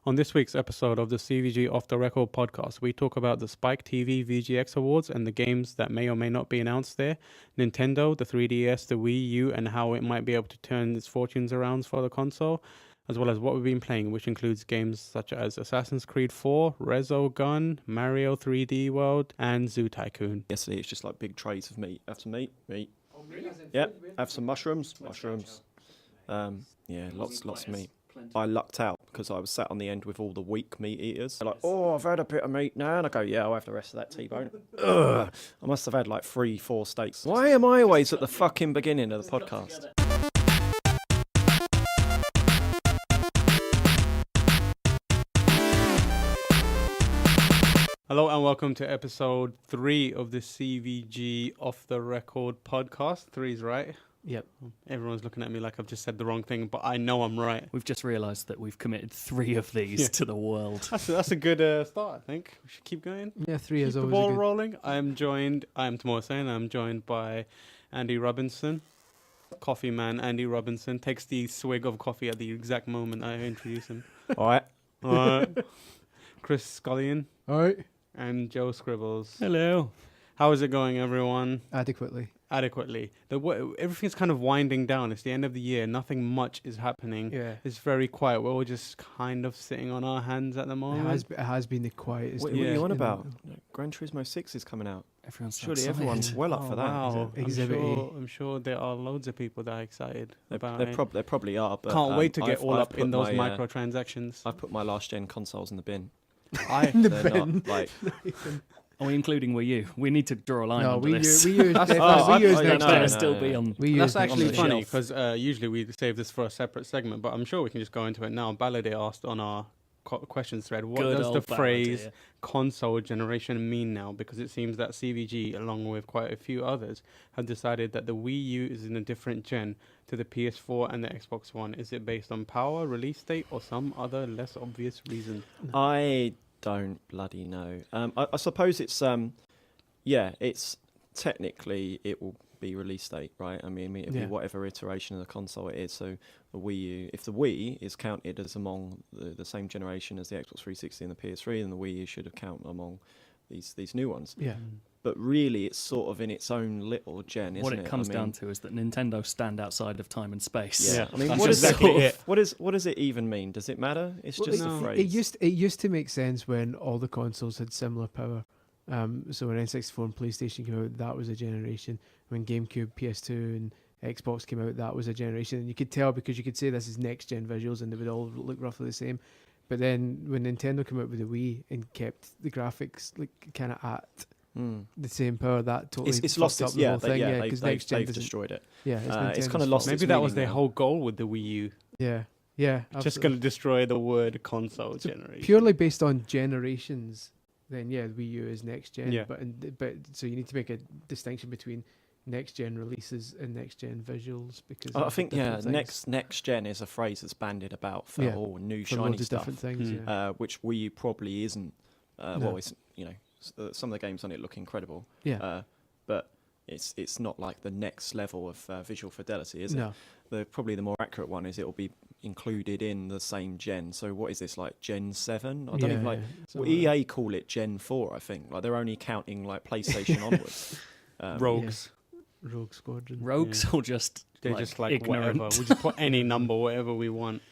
On this week's episode of the CVG Off the Record podcast, we talk about the Spike TV VGX awards and the games that may or may not be announced there, Nintendo, the 3DS, the Wii U, and how it might be able to turn its fortunes around for the console, as well as what we've been playing, which includes games such as Assassin's Creed 4, Resogun, Mario 3D World, and Zoo Tycoon. Yesterday it's just like big trays of meat. Have some meat. Yep. Have some mushrooms. Yeah, lots of meat. I lucked out because I was sat on the end with all the weak meat eaters. They're like, oh, I've had a bit of meat now. And I go, yeah, I'll have the rest of that T-bone. Ugh. I must have had like 3-4 steaks. Why am I always at the fucking beginning of the podcast? Hello and welcome to episode 3 of the CVG Off the Record podcast. 3's right. Yep. Everyone's looking at me like I've just said the wrong thing, but I know I'm right. We've just realised that we've committed 3 of these to the world. That's a good start, I think. We should keep going. Yeah, 3 is Keep the always ball a good... rolling. I'm Tamoor saying I'm joined by Andy Robinson. Coffee man Andy Robinson takes the swig of coffee at the exact moment I introduce him. All right. Chris Scullion. All right. And Joe Scribbles. Hello. How is it going, everyone? Adequately. Everything's kind of winding down. It's the end of the year. Nothing much is happening. Yeah. It's very quiet. We're all just kind of sitting on our hands at the moment. It has been the quietest. What are you on about? Gran Turismo 6 is coming out. Everyone's everyone's well up for that. Wow. Exhibit I'm sure there are loads of people that are excited about it. They probably are. But, Can't wait to get all up in those my, microtransactions. I've put my last gen consoles in the bin. In the They're bin. not, like, Are we including Wii U? We need to draw a line under Wii this. U is next Going to gen. still be on. Wii U That's is actually next gen. funny because usually we save this for a separate segment, but I'm sure we can just go into it now. Baladir asked on our questions thread, what Good does the old phrase Baladir. console generation mean now? Because it seems that CVG, along with quite a few others, have decided that the Wii U is in a different gen to the PS4 and the Xbox One. Is it based on power, release date, or some other less obvious reason? I don't bloody know. I suppose it's it's technically it will be release date, right? I mean it'll be whatever iteration of the console it is. So the Wii U, if the Wii is counted as among the same generation as the Xbox 360 and the PS3, then the Wii U should have counted among these new ones. Yeah. But really, it's sort of in its own little gen, isn't it? What it comes down to is that Nintendo stand outside of time and space. Yeah. I mean, That's what exactly does it even mean? Does it matter? It's just a phrase. It used to make sense when all the consoles had similar power. So when N64 and PlayStation came out, that was a generation. When GameCube, PS2, and Xbox came out, that was a generation. And you could tell because you could say this is next gen visuals, and they would all look roughly the same. But then when Nintendo came out with the Wii and kept the graphics like kind of at the same power, that totally it's lost up its the whole thing. because they've destroyed it. Yeah, it's kind of lost. Maybe its that was meaning their now. whole goal with the Wii U. Yeah, Just going to destroy the word console generation. purely based on generations. Then the Wii U is next gen. Yeah. But so you need to make a distinction between next gen releases and next gen visuals because I think next gen is a phrase that's bandied about for all new for shiny loads of stuff, different things. which Wii U probably isn't. Well, it's some of the games on it look incredible. Yeah. But it's not like the next level of visual fidelity, is No. it? Probably the more accurate one is it will be included in the same gen. So what is this, like Gen 7? I don't even like. Well, EA call it Gen 4, I think. Like they're only counting like PlayStation onwards. Rogues. Rogue Squadron. Rogues or just They're just like ignorant. whatever. We just put any number, whatever we want.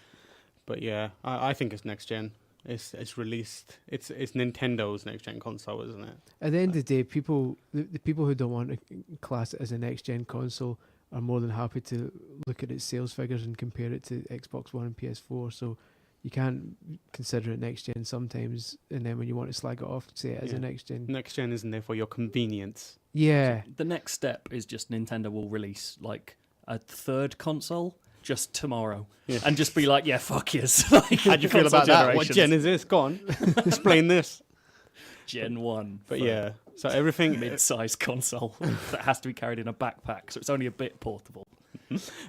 But yeah, I think it's next gen. It's released. It's Nintendo's next gen console, isn't it? At the end of the day, the people who don't want to class it as a next gen console are more than happy to look at its sales figures and compare it to Xbox One and PS4. So you can't consider it next gen sometimes, and then when you want to slag it off, say it as a next gen. Next gen isn't there for your convenience. Yeah. The next step is just Nintendo will release like a third console just tomorrow and just be like, yeah, fuck yes. Like, how do you feel about that? What gen is this? Go on, explain this. Gen 1. But yeah, so everything mid-sized console that has to be carried in a backpack, so it's only a bit portable.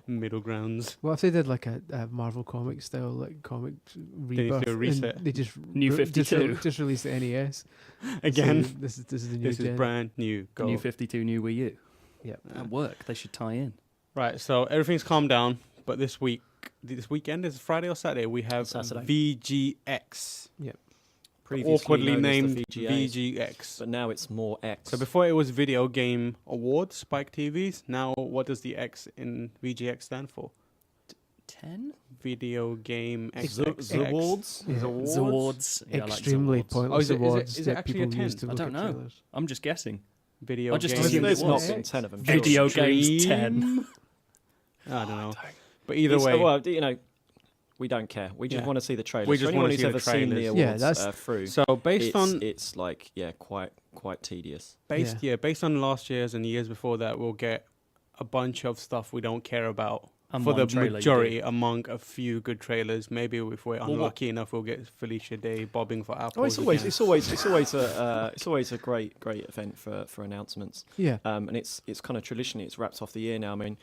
Middle grounds. Well, if they did like a Marvel comic style, like comic rebirth, do a reset. they just New 52. just release the NES Again. So this is the new This gen. is brand new. Go. New 52, new Wii U. Yeah. At work, they should tie in. Right, so everything's calmed down, but this week this weekend, is it Friday or Saturday? We have Saturday. VGX. Yep. Previously Awkwardly known as named the VGA, VGX. but now it's more X. So before it was Video Game Awards, Spike TVs. Now, what does the X in VGX stand for? 10? Video Game X. Awards. Yeah. Zawards. Yeah, I like Extremely Zawards. pointless Oh, is it awards actually that a people 10? use to I look don't at know. trailers. I'm just guessing. Video I just Game. assumed it There's not was. been 10 of them. Video surely. Games 10. I don't know. But either It's- way, well, you know, we don't care. We just Yeah. want to see the trailers. We just For anyone wanna who's see the ever seen the trailers. Yeah, awards that's- through. so based on it's like quite tedious. based on last year's and the years before that, we'll get a bunch of stuff we don't care about. And For the one trailer you majority, do. among a few good trailers, maybe if we're unlucky enough, we'll get Felicia Day bobbing for Apple. Oh, it's always a great event for announcements. Yeah. And it's kind of traditionally it's wrapped off the year now. I mean,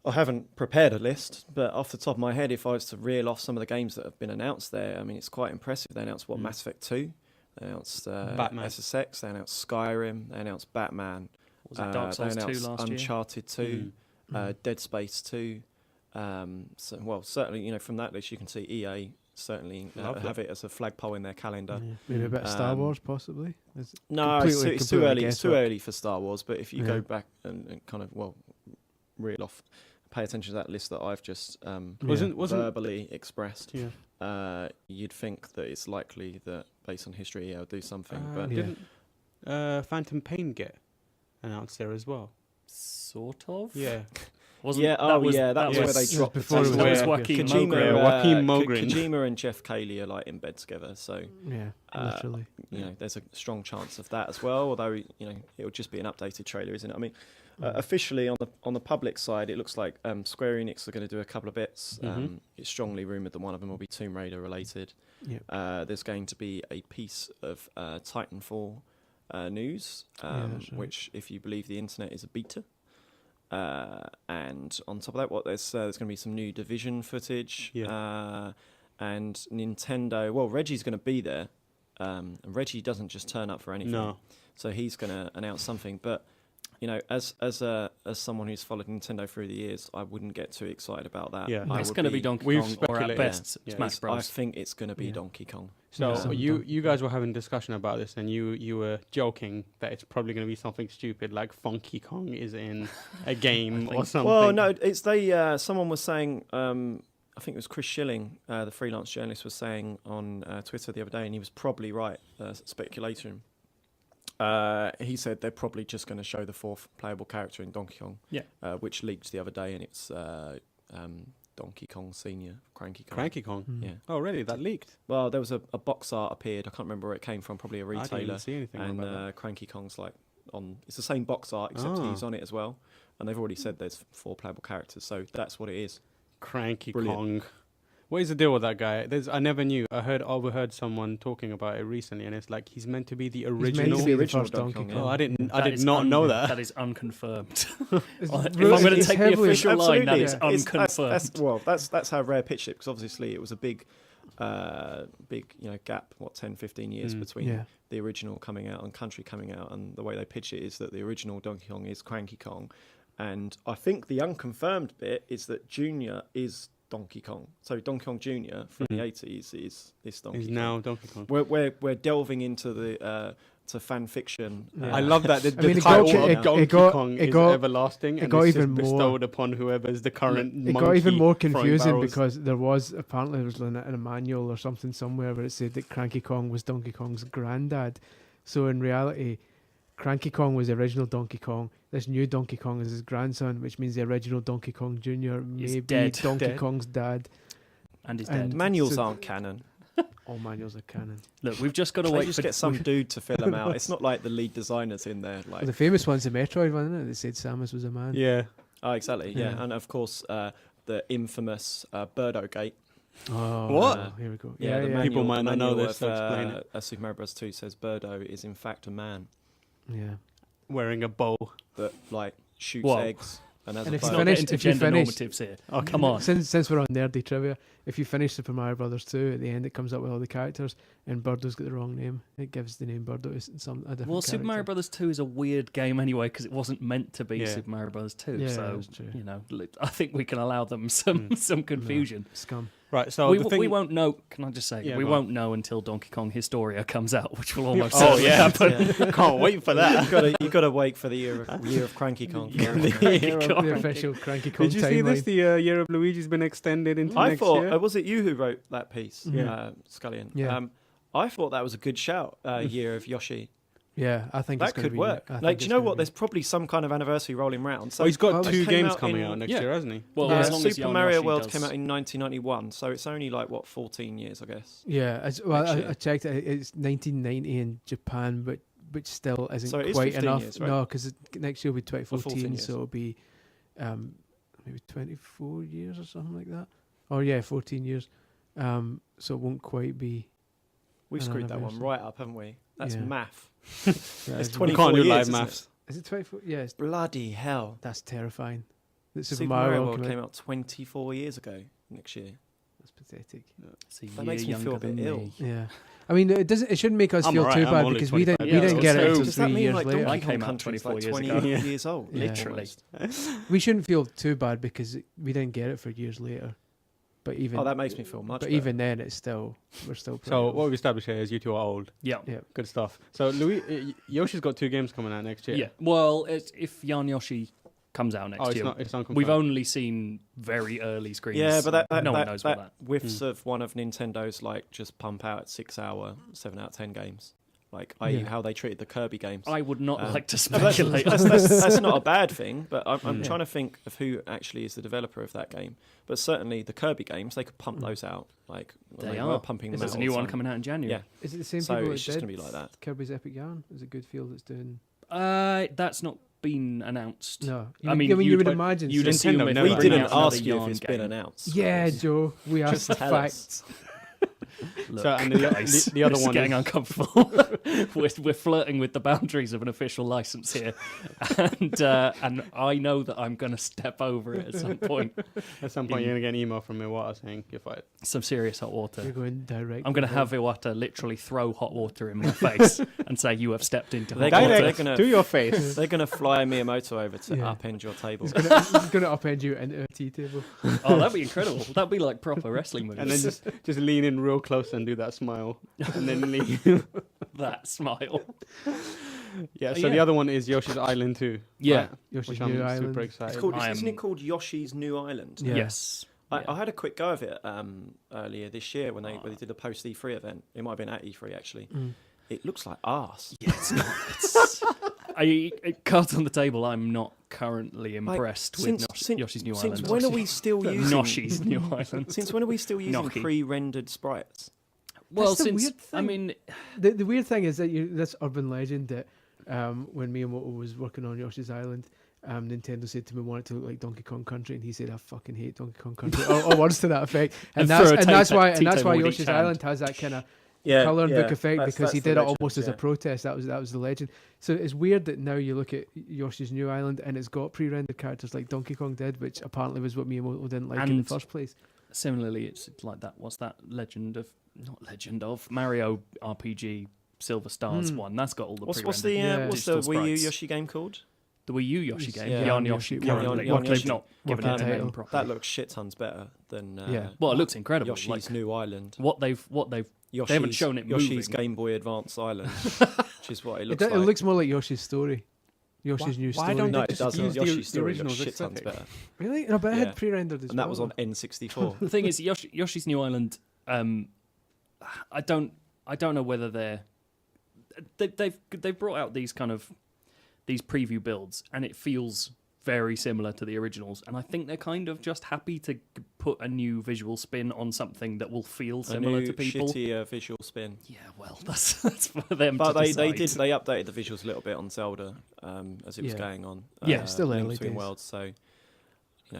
I haven't prepared a list, but off the top of my head, if I was to reel off some of the games that have been announced there, I mean, it's quite impressive. They announced Mass Effect 2, they announced Batman. SSX, they announced Skyrim, they announced Batman, Was it Dark Souls they 2 announced last year? Uncharted 2, Dead Space 2. Certainly, from that list you can see EA certainly Lovely. have it as a flagpole in their calendar. Yeah. Maybe a bit of Star Um, Wars, possibly. No, it's too completely early. It's too guesswork. early for Star Wars. But if you Yeah. go back and kind of reel off, pay attention to that list that I've just Wasn't verbally expressed. yeah. You'd think that it's likely that based on history, EA will do something. Uh, But yeah. Didn't Phantom Pain get announced there as well? Sort of. Yeah. Wasn't yeah, that was, that's that where was, they dropped before the it that was Yeah. Joaquin Kojima, Mogren. Joaquin Mogren. Kojima and Jeff Keighley are like in bed together, so Yeah, literally. there's a strong chance of that as well. Although it'll just be an updated trailer, isn't it? I mean, officially on the public side, it looks like Square Enix are going to do a couple of bits. Mhm. It's strongly rumored that one of them will be Tomb Raider related. Yeah. There's going to be a piece of Titanfall news, Yeah, that's right. which, if you believe the internet, is a beta. And on top of that, there's going to be some new Division footage. And Nintendo. Well, Reggie's going to be there. And Reggie doesn't just turn up for anything. No. So he's going to announce something. But as someone who's followed Nintendo through the years, I wouldn't get too excited about that. Yeah. I It's would going to be Donkey we've Kong or at speculated. best Yeah. Smash I Bros. think it's going to be Yeah. Donkey Kong. So Yeah. you guys were having a discussion about this, and you were joking that it's probably going to be something stupid like Funky Kong is in a game or something. Well, no, it's someone was saying. I think it was Chris Schilling, the freelance journalist, was saying on Twitter the other day, and he was probably right. Speculating. He said they're probably just going to show the fourth playable character in Donkey Kong. Yeah. Which leaked the other day, and it's Donkey Kong Senior, Cranky Kong. Cranky Kong. Yeah. Oh, really? That leaked? Well, there was a box art appeared. I can't remember where it came from. Probably a I didn't retailer. even see anything And about that. Cranky Kong's like on. It's the same box art except Ah. he's on it as well. And they've already said there's 4 playable characters, so that's what it is. Cranky Brilliant. Kong. What is the deal with that guy? I never knew. I overheard someone talking about it recently, and it's like he's meant to be the He's meant original. to be the original first Donkey Donkey Kong, Kong. Oh, I didn't. I That did is not know that. That is unconfirmed. It's If I'm really- going to it's take the heavily- official line, that is Absolutely. unconfirmed. That's how Rare pitched it, because obviously it was a big gap, 10, 15 years between Yeah. the original coming out and Country coming out, and the way they pitch it is that the original Donkey Kong is Cranky Kong, and I think the unconfirmed bit is that Junior is Donkey Kong. So Donkey Kong Junior from the 80s is this Donkey He's Kong. now Donkey Kong. We're delving into the to fan fiction. Yeah. I love that the, I mean, the it title got- of it Donkey got- Kong it is got- everlasting, it and got it's even just more- bestowed upon whoever is the current It got monkey even more throwing confusing barrels. because there was in a manual or something somewhere where it said that Cranky Kong was Donkey Kong's granddad. So in reality, Cranky Kong was the original Donkey Kong. This new Donkey Kong is his grandson, which means the original Donkey Kong Jr. Is may be dead. Donkey Dead. Kong's dad. And he's And- dead. Manuals So- aren't canon. All manuals are canon. Look, we've just got to They wait just for get some dude to fill them out. It's not like the lead designers in there. Well, Like, the famous one's the Metroid one, isn't it? They said Samus was a man. Yeah, oh, exactly, yeah. Yeah. And of course, the infamous Birdo Gate. Oh, What? Here we go. Yeah, the People might the not know manual this, so explain it. Super Mario Bros. 2 says Birdo is in fact a man Yeah. wearing a bow. that shoots Whoa. eggs and has And a if you bow. Not finish- into if you gender finish- normatives here. Okay. Come on. Since we're on nerdy trivia, if you finish Super Mario Brothers 2, at the end it comes up with all the characters, and Birdo's got the wrong name. It gives the name Birdo to a different Well, Super Mario character. Brothers 2 is a weird game anyway because it wasn't meant to be Yeah. Super Mario Brothers 2. Yeah, So that's true. I think we can allow them some confusion. Scum. Right. So we won't know. Can I just say Yeah, we go won't know until Donkey Kong Historia comes out, which will almost Oh, certainly yeah. happen. Can't wait for that. You got to wait for the year of Cranky Kong. The official Cranky Kong Did you see this? timeline. The year of Luigi's been extended into I next thought, year. was it you who wrote that piece, Yeah. Scullion? Yeah. I thought that was a good shout. Year of Yoshi. Yeah, I think it's That gonna could be, work. I Like, think do you it's know gonna what? be- There's probably some kind of anniversary rolling round. So Well, he's got Oh, two it came games out coming in- out next yeah. year, hasn't he? Well, yeah, as long as Super Jan Mario Yoshi World does- came out in 1991, so it's only like 14 years, I guess. Yeah, next I year. checked it. It's 1990 in Japan, but which still isn't So it is quite 15 enough. years, right? No, because next year will be 14 2014, years. so it'll be maybe 24 years or something like that. Or yeah, 14 years. So it won't quite be. We've An screwed that one anniversary. right up, haven't we? That's Yeah. maths. Yeah, It's it's 20 You can't do 24 live years, isn't maths. Is it 24? Yeah, Bloody hell. that's terrifying. That Super Mario World came out 24 years ago next year. That's pathetic. It's a That year makes me feel younger a bit than ill. me. Yeah, I mean, it doesn't. It shouldn't make us I'm feel alright, too I'm bad only because we 25 didn't years get it old. until Does that 3 mean years like later. Donkey I Kong came out Country's 24 like years 20 ago. years old? Yeah. Literally. We shouldn't feel too bad because we didn't get it for years later. But even Oh, that makes me feel much but better. even then, we're still pretty So old. what we've established here is you two are old. Yeah. Yeah. Good stuff. So Yoshi's got two games coming out next year. Yeah. Well, if Jan Yoshi comes out next Oh, it's year, not. It's unconfirmed. we've only seen very early screens. Yeah, but no one knows what that. whiffs of one of Nintendo's like just pump out 6-hour, 7 out of 10 games, like i.e. Yeah. how they treated the Kirby games. I would not like to No, that's, speculate. that's not a bad thing, but I'm Yeah. trying to think of who actually is the developer of that game. But certainly the Kirby games, they could pump those out. Like when They were are. pumping them There's out a new all the one time. coming out in January. Yeah, Is it the same so people it's that just did gonna be like that. Kirby's Epic Yarn? Is it Goodfield that's doing? That's not been announced. No, I mean, you you'd- would imagine. You'd so. assume Nintendo if never We they didn't announced another ask you if Yarn it's been game. announced. Yeah, Joe, we asked the tell facts. Look, So, and the- guys, the other this is one getting is- uncomfortable. we're flirting with the boundaries of an official license here, and I know that I'm going to step over it at some point. At some point, you're gonna get an email from Iwata saying you're fired. Some serious hot You're water. going direct. I'm going to have Iwata literally throw hot water in my face and say you have stepped into They're hot gonna- water. they're gonna- to your face. They're going to fly Miyamoto over to Yeah. upend your table. He's gonna upend you into a tea table. Oh, that'd be incredible. That'd be like proper wrestling moves. And then just lean in real close and do that smile, and then leave. that smile. Yeah. So the Yeah. other one is Yoshi's Island 2. Yeah. right, Yoshi's which I'm New super Island. excited. It's called, I isn't am- it called Yoshi's New Island? Yeah. Yes. Yeah. I had a quick go of it earlier this year when they did a post E3 event. It might have been at E3 actually. Mm. It looks like arse. Yeah, it's not. Cards on the table. I'm not currently impressed with Yoshi's New Since Island. when are we still using Yoshi's New Island? Since when are we still using Gnocchi. pre-rendered sprites? Well, That's the since weird I thing. mean, The weird thing is that this urban legend that when Miyamoto was working on Yoshi's Island, Nintendo said to me, "Want it to look like Donkey Kong Country," and he said, "I fucking hate Donkey Kong Country," or words to that effect. And And throw a that's tea why table with Yoshi's each hand. Island has that kind of Yeah, color and book effect because he the did it legend, almost as a yeah. protest. That was the legend. So it's weird that now you look at Yoshi's New Island and it's got pre-rendered characters like Donkey Kong did, which apparently was what Miyamoto didn't like in the And first place. similarly, it's like that. What's that Legend of Mario RPG Silver Stars Hmm. one? That's got all the What's pre-rendered the Yeah. what's the digital Wii U sprites. Yoshi game called? The Wii U Yoshi game, Yeah. Yarn Yoshi, Yoshi. Yarn currently. Yoshi. They've not given it a Working name title. properly. That looks shit tons better than Yeah. Well, it looks incredible. Yoshi's Like, New Island. what they've Yoshi's, haven't shown it Yoshi's moving. Game Boy Advance Island, which is what it looks It like. looks more like Yoshi's Story. Yoshi's new why story. don't no, they it just doesn't. use the Yoshi's Story looks original's shit tons aesthetic? better. Really? No, but it Yeah. had pre-rendered as And well. that was on N64. The thing is, Yoshi's New Island. I don't know whether they've brought out these kind of these preview builds, and it feels very similar to the originals. And I think they're kind of just happy to put a new visual spin on something that will feel similar a new to people. shittier visual spin. Yeah, well, that's for them. But to they decide. updated the visuals a little bit on Zelda as it was Yeah. going on. Yeah, still Link early Between days. Worlds. So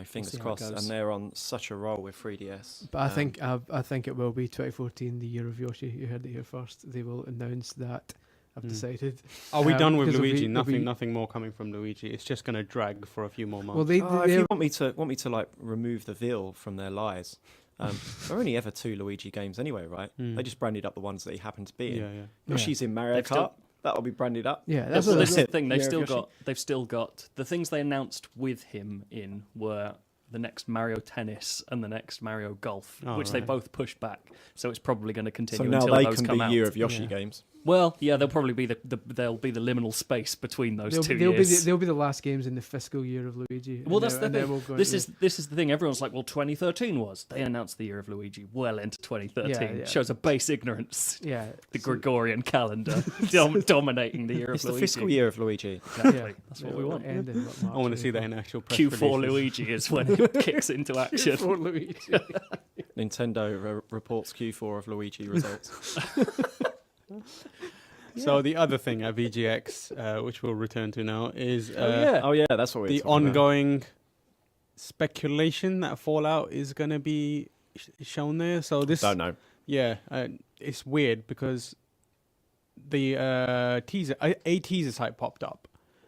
fingers see how it crossed. goes. And they're on such a roll with 3DS. But I think it will be 2014, the year of Yoshi. You heard it here first. They will announce that. I've Hmm. decided. Are we done with because it'll Luigi? be- it'll be- Nothing more coming from Luigi. It's just gonna drag for a few more months. Well, they if you want me to remove the veil from their lies, There are only ever 2 Luigi games anyway, right? They just branded up the ones that he happened to be in. Yeah. Yoshi's in Mario Kart. That'll be branded up. Yeah, that's Well, what this is the thing. Year of Yoshi. They've still got the things they announced with him in were the next Mario Tennis and the next Mario Golf, which they both pushed back. So it's probably going to continue So now until they those can come be out. Year of Yoshi games. Well, yeah, they'll probably be there'll be the liminal space between those two they'll years. They'll be the last games in the fiscal year of Luigi. Well, that's the thing. We'll go This is the thing. Everyone's like, well, 2013 was. They announced the year of Luigi well into 2013. Yeah. Shows a base ignorance. yeah, The Gregorian calendar dominating the year It's of the Luigi. fiscal year of Luigi. Exactly. That's what we want. I want to see that in actual press Q4 releases. Luigi is when it kicks into action. For Luigi. Nintendo reports Q4 of Luigi results. So the other thing at VGX, which we'll return to now, is Oh yeah, that's what we're the talking about. ongoing speculation that Fallout is going to be shown there. So this, Don't know. yeah, it's weird because the a teaser site popped up,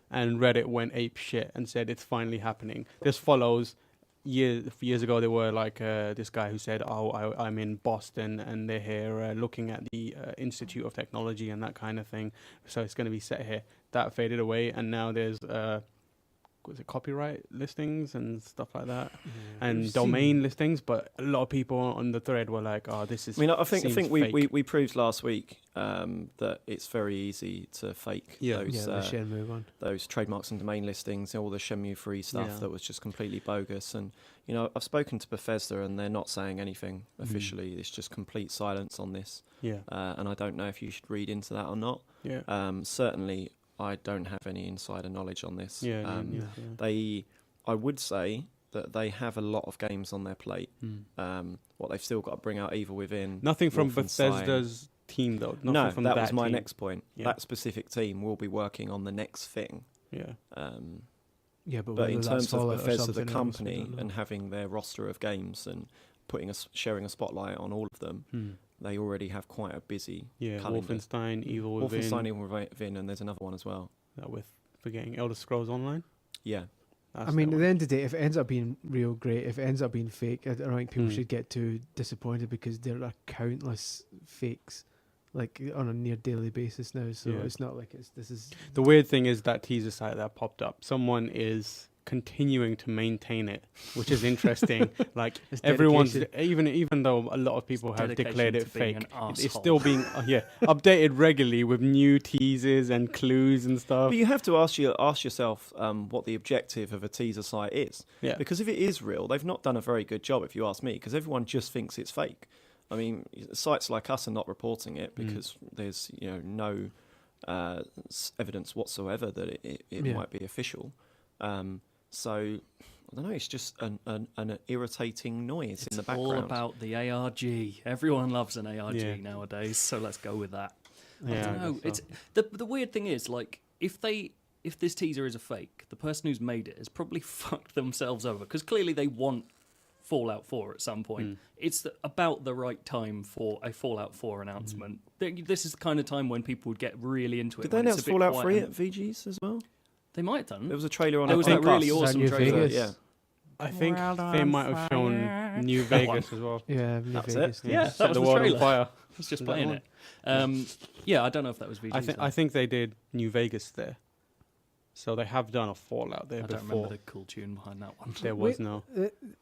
and Reddit went ape shit and said it's finally happening. This follows years ago. There were like this guy who said, "Oh, I'm in Boston, and they're here looking at the Institute of Technology and that kind of thing. So it's going to be set here." That faded away, and now there's was it copyright listings and stuff like that, and domain listings. But a lot of people on the thread were like, "Oh, this is." I mean, I think seems we proved last week that it's very easy to fake the Shenmue one. those trademarks and domain listings, all the Shenmue free stuff Yeah. that was just completely bogus. And I've spoken to Bethesda, and they're not saying anything officially. It's just complete silence on this. Yeah, And I don't know if you should read into that or not. yeah, Certainly, I don't have any insider knowledge on this. yeah. I would say that they have a lot of games on their plate. What they've still got to bring out Evil Within. Nothing from Wolfenstein. Bethesda's team though. Nothing No, from that was my team. next point. Yeah. That specific team will be working on the next thing. Yeah, Yeah, But whether in that's terms of Fallout or Bethesda, the something else, we company, don't know. and having their roster of games and sharing a spotlight on all of them, they already have quite a busy yeah. calendar. Wolfenstein, Evil Within. Wolfenstein, Evil Within, and there's another one as well. With forgetting Elder Scrolls Online. Yeah. That's I mean, the at one. the end of the day, if it ends up being real, great. If it ends up being fake, I don't think people Mm. should get too disappointed because there are countless fakes, like on a near daily basis now. So Yeah. it's not like this is. The weird thing is that teaser site that popped up. Someone is continuing to maintain it, which is interesting. Like It's everyone's, dedication. even though a lot of people have dedication declared it to being fake, an it's arsehole. still being updated regularly with new teasers and clues and stuff. But you have to ask yourself what the objective of a teaser site is. Yeah, Because if it is real, they've not done a very good job, if you ask me, because everyone just thinks it's fake. I mean, sites like us are not reporting it because there's no evidence whatsoever that it might be official. So I don't know. It's just an irritating noise in the It's background. all about the ARG. Everyone loves an ARG Yeah. nowadays, so let's go with that. I Yeah, don't know. guess It's so. the weird thing is, like, if this teaser is a fake, the person who's made it has probably fucked themselves over because clearly they want Fallout 4 at some point. It's about the right time for a Fallout 4 announcement. This is the kind of time when people would get really into it. Did they when it's announce a bit Fallout quiet 3 and- at VG's as well? They might have done. There was a trailer on. There was I that think really us. awesome New trailer. Vegas? Yeah. I think World they on might have shown New Vegas as well. Yeah, New That was Vegas. it? Yeah, Set that was the the world trailer. on fire. I was just Is that playing one? it. Yeah, I don't know if that was VG's. I think they did New Vegas there, so they have done a Fallout there I don't before. remember the cool tune behind that one. There was Wait, no.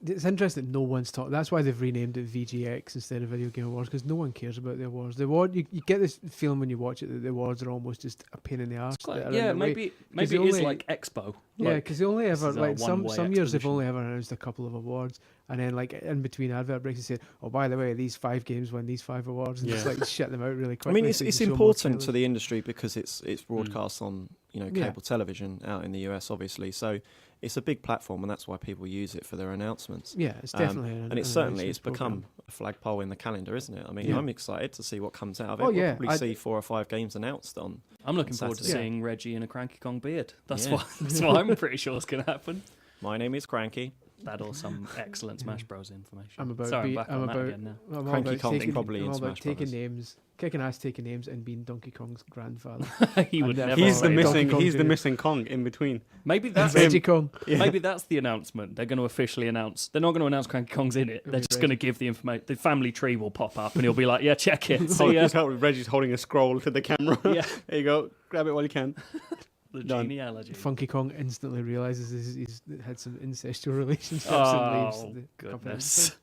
It's interesting that no one's talking. That's why they've renamed it VGX instead of Video Game Awards because no one cares about the awards. The award, you get this feeling when you watch it that the awards are almost just a pain in the arse. Yeah, maybe you it is only- like Expo. Yeah, Like, because they only this ever is a like some one-way years they've exposition. only ever announced a couple of awards, and then like in between advert breaks they say, "Oh, by the way, these 5 games won these 5 awards," and just Yeah. like shut them out really I quickly. mean, it's so you it's can show more important to trailers. the industry because it's broadcast on Yeah. cable television out in the US, obviously. So it's a big platform, and that's why people use it for their announcements. Yeah, it's definitely And it's certainly it's become a flagpole in the calendar, isn't it? I mean, Yeah. I'm excited to see what comes out of it. Oh, We'll yeah, probably see 4 or 5 games announced on. I'm looking forward to Saturday. seeing Reggie in a Cranky Kong beard. That's Yeah. what I'm pretty sure is going to happen. My name is Cranky. That or some excellent Smash Bros information. I'm about Sorry, be- I'm back I'm on that about- again now. I'm all Cranky about Kong's taking, probably I'm in all about Smash taking Brothers. names, kicking ass, taking names, and being Donkey Kong's grandfather. He would And never. He's the say that. missing. Donkey He's the Kong missing Kong in between. Maybe that's Reggie Kong. Yeah. maybe that's the announcement. They're going to officially announce. They're not going to announce Cranky Kong's in it. It'll They're be just going to give the information. The family tree will pop up, and he'll be like, "Yeah, check it." So See ya. Reggie's holding a scroll to the camera. Yeah, There you go. Grab it while you can. the Done. genealogy. Funky Kong instantly realizes he's had some incestual relationships and Oh leaves the company. goodness!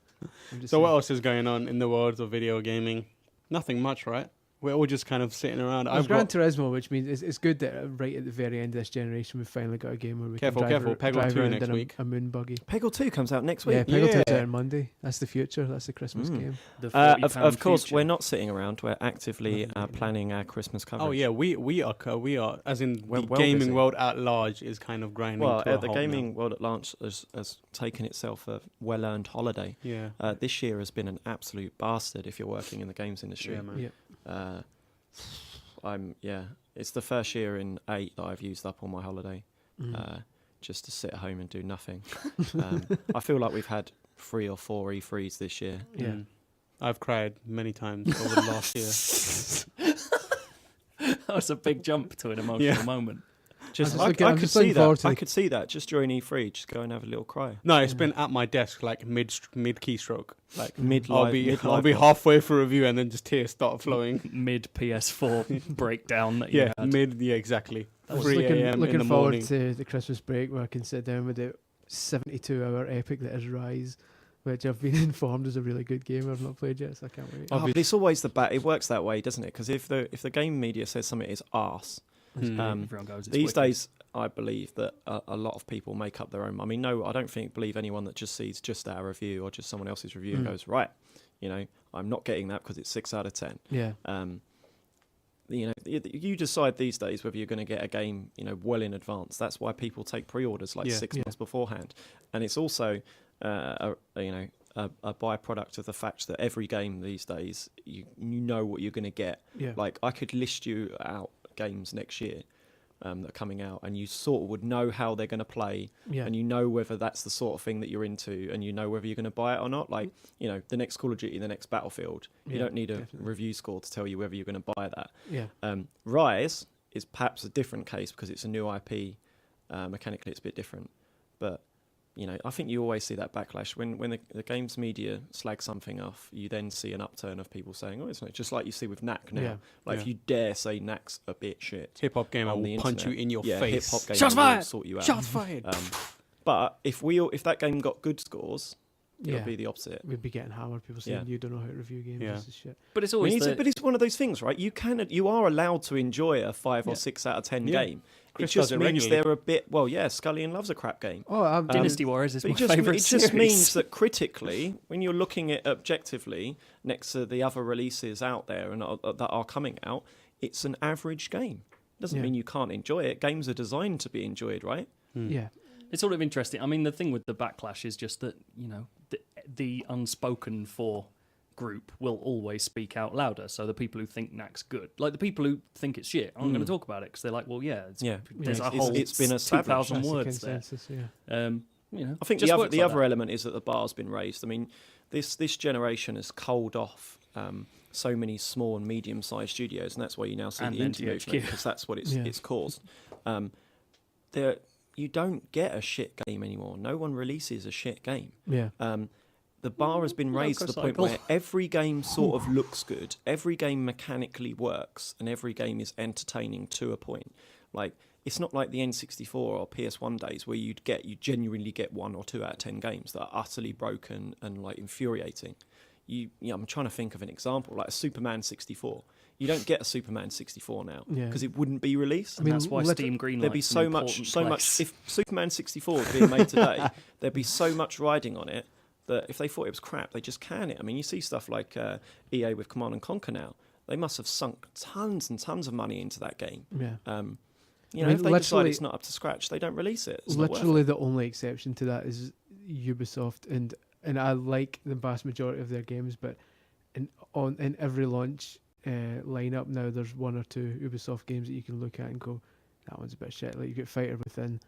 I'm just So what saying. else is going on in the world of video gaming? Nothing much, right? We're all just kind of sitting around. There's Gran Turismo, which means it's good that right at the very end of this generation we've finally got a game where we Careful, can drive, careful. Peggle drive 2 around next in a, week. a moon buggy. Peggle 2 comes out next Yeah, week. Peggle 2's out Yeah. on Monday. That's the future. That's the Christmas Mm. game. The 40 Of course, future. we're not sitting around. We're actively Nothing to do. planning our Christmas coverage. Oh yeah, we are as in We're the well gaming busy. world at large is kind of grinding. Well, to a the halt gaming world at large has taken itself a well-earned holiday. now. Yeah. This year has been an absolute bastard if you're working in the games industry. Yeah, man. Yeah. It's the first year in 8 that I've used up all my holiday Mm. just to sit at home and do nothing. I feel like we've had 3 or 4 E3s this year. Yeah. Mm. I've cried many times over the last year. That was a big jump to an emotional Yeah. moment. Just just I, looking- I I'm could just see looking forward that. to I the- could see that just during E3. Just go and have a little cry. No, it's Yeah. been at my desk like mid keystroke. Like Mid I'll be halfway through review and then just tears start flowing. Mid PS4 breakdown that Yeah, you had. exactly. I was 3 looking, a.m. in looking the forward morning. to the Christmas break where I can sit down with the 72-hour epic that is Rise, which I've been informed is a really good game. I've not played yet, so I can't wait. Oh, but it's always it works that way, doesn't it? Because if the game media says something is arse, Hmm. Everyone goes, "It's these wicked." days I believe that a lot of people make up their own. I mean, no, I don't believe anyone that just sees just our review or just someone else's review and Mm. goes, right, I'm not getting that because it's 6 out of 10. Yeah. You decide these days whether you're going to get a game, well in advance. That's why people take pre-orders like Yeah. 6 Yeah. months beforehand, and it's also a byproduct of the fact that every game these days you know what you're going to get. Yeah. Like I could list you out games next year that are coming out, and you sort of would know how they're going to play, Yeah. and you know whether that's the sort of thing that you're into, and you know whether you're going to buy it or not. Like the next Call of Duty, the next Battlefield. You Yeah, don't need a definitely. review score to tell you whether you're going to buy that. Yeah. Rise is perhaps a different case because it's a new IP. Mechanically, it's a bit different, but I think you always see that backlash when the games media slag something off. You then see an upturn of people saying, "Oh, it's not," just like you see with Knack now. Yeah. Like Yeah. if you dare say Knack's a bit shit, Hip hop game, I on will the punch you internet. in your yeah, face. hip hop game Shots will fired! sort you out. Shots fired. But if that game got good scores, Yeah. it'll be the opposite. We'd be getting hammered. People saying Yeah. you don't know how to review games. Yeah. This is shit. But it's I mean, always but it's one of those things, right? You are allowed to enjoy a 5 Yeah. or 6 out of 10 Yeah. game. Chris it just does it means regularly. they're a bit. Well, yeah, Scullion loves a crap game. Oh, Dynasty Warriors is But my it just, favourite it just series. means that critically, when you're looking at objectively next to the other releases out there and that are coming out, it's an average game. Doesn't Yeah. mean you can't enjoy it. Games are designed to be enjoyed, right? yeah. It's sort of interesting. I mean, the thing with the backlash is just that, the unspoken for group will always speak out louder. So the people who think Knack's good, like the people who think it's shit, aren't going to talk about it because they're like, well, yeah, Yeah. there's a It's- whole it's been established. 2,000 That's the words there. consensus, yeah. I think just the works other like that. element is that the bar's been raised. I mean, this generation has culled off so many small and medium-sized studios, and that's why you now see And the then indie movement, THQ. because that's what Yeah. it's caused. You don't get a shit game anymore. No one releases a shit game. Yeah. The bar has been raised to the point where every game sort of looks good, every game mechanically works, and every game is entertaining to a point. Like, it's not like the N64 or PS1 days where you genuinely get 1 or 2 out of 10 games that are utterly broken and like infuriating. I'm trying to think of an example, like a Superman 64. You don't get a Superman 64 now Yeah. because it wouldn't be released. And that's why let- Steam Greenlight. There'd be so much. If Superman 64 was being made today, there'd be so much riding on it that if they thought it was crap, they just can it. I mean, you see stuff like EA with Command and Conquer now. They must have sunk tons and tons of money into that game. Yeah. If they decide literally- it's not up to scratch, they don't release it. It's not worth Literally, the only exception to that is Ubisoft, and I like the vast majority of their games, but in every launch lineup now, there's 1 or 2 Ubisoft games that you can look at and go, that one's a bit shit. Like you get Fighter Within,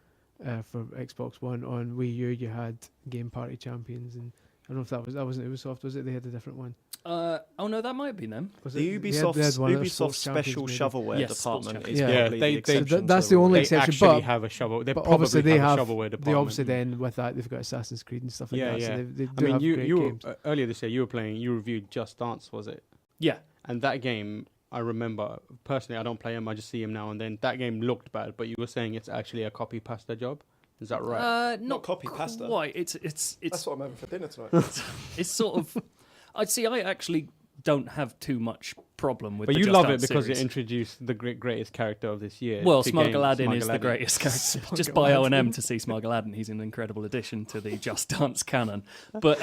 for Xbox One. On Wii U, you had Game Party Champions, and I don't know if that wasn't Ubisoft, was it? They had a different one. Oh no, that might have been them. The They had one of their Ubisoft sports special champions, maybe. shovelware Yes, sports department champions. is Yeah, probably they- the exception that's to the only They exception, actually but- have a shovel. They But probably obviously they have a have. shovelware They department. obviously then with that they've got Assassin's Creed and stuff like Yeah, that. yeah. So they I do mean, have great you games. earlier this year you reviewed Just Dance, was it? Yeah. And that game, I remember personally, I don't play him. I just see him now and then. That game looked bad, but you were saying it's actually a copy pasta job. Is that right? Not copy pasta. Quite. It's That's what I'm having for dinner tonight. it's sort of. I see. I actually don't have too much problem with. But the you Just love it Dance because series. it introduced the greatest character of this year. Well, to Smug games. Aladdin Smug is the Aladdin. greatest character. Just buy O&M to see Smug Aladdin. He's an incredible addition to the Just Dance canon. But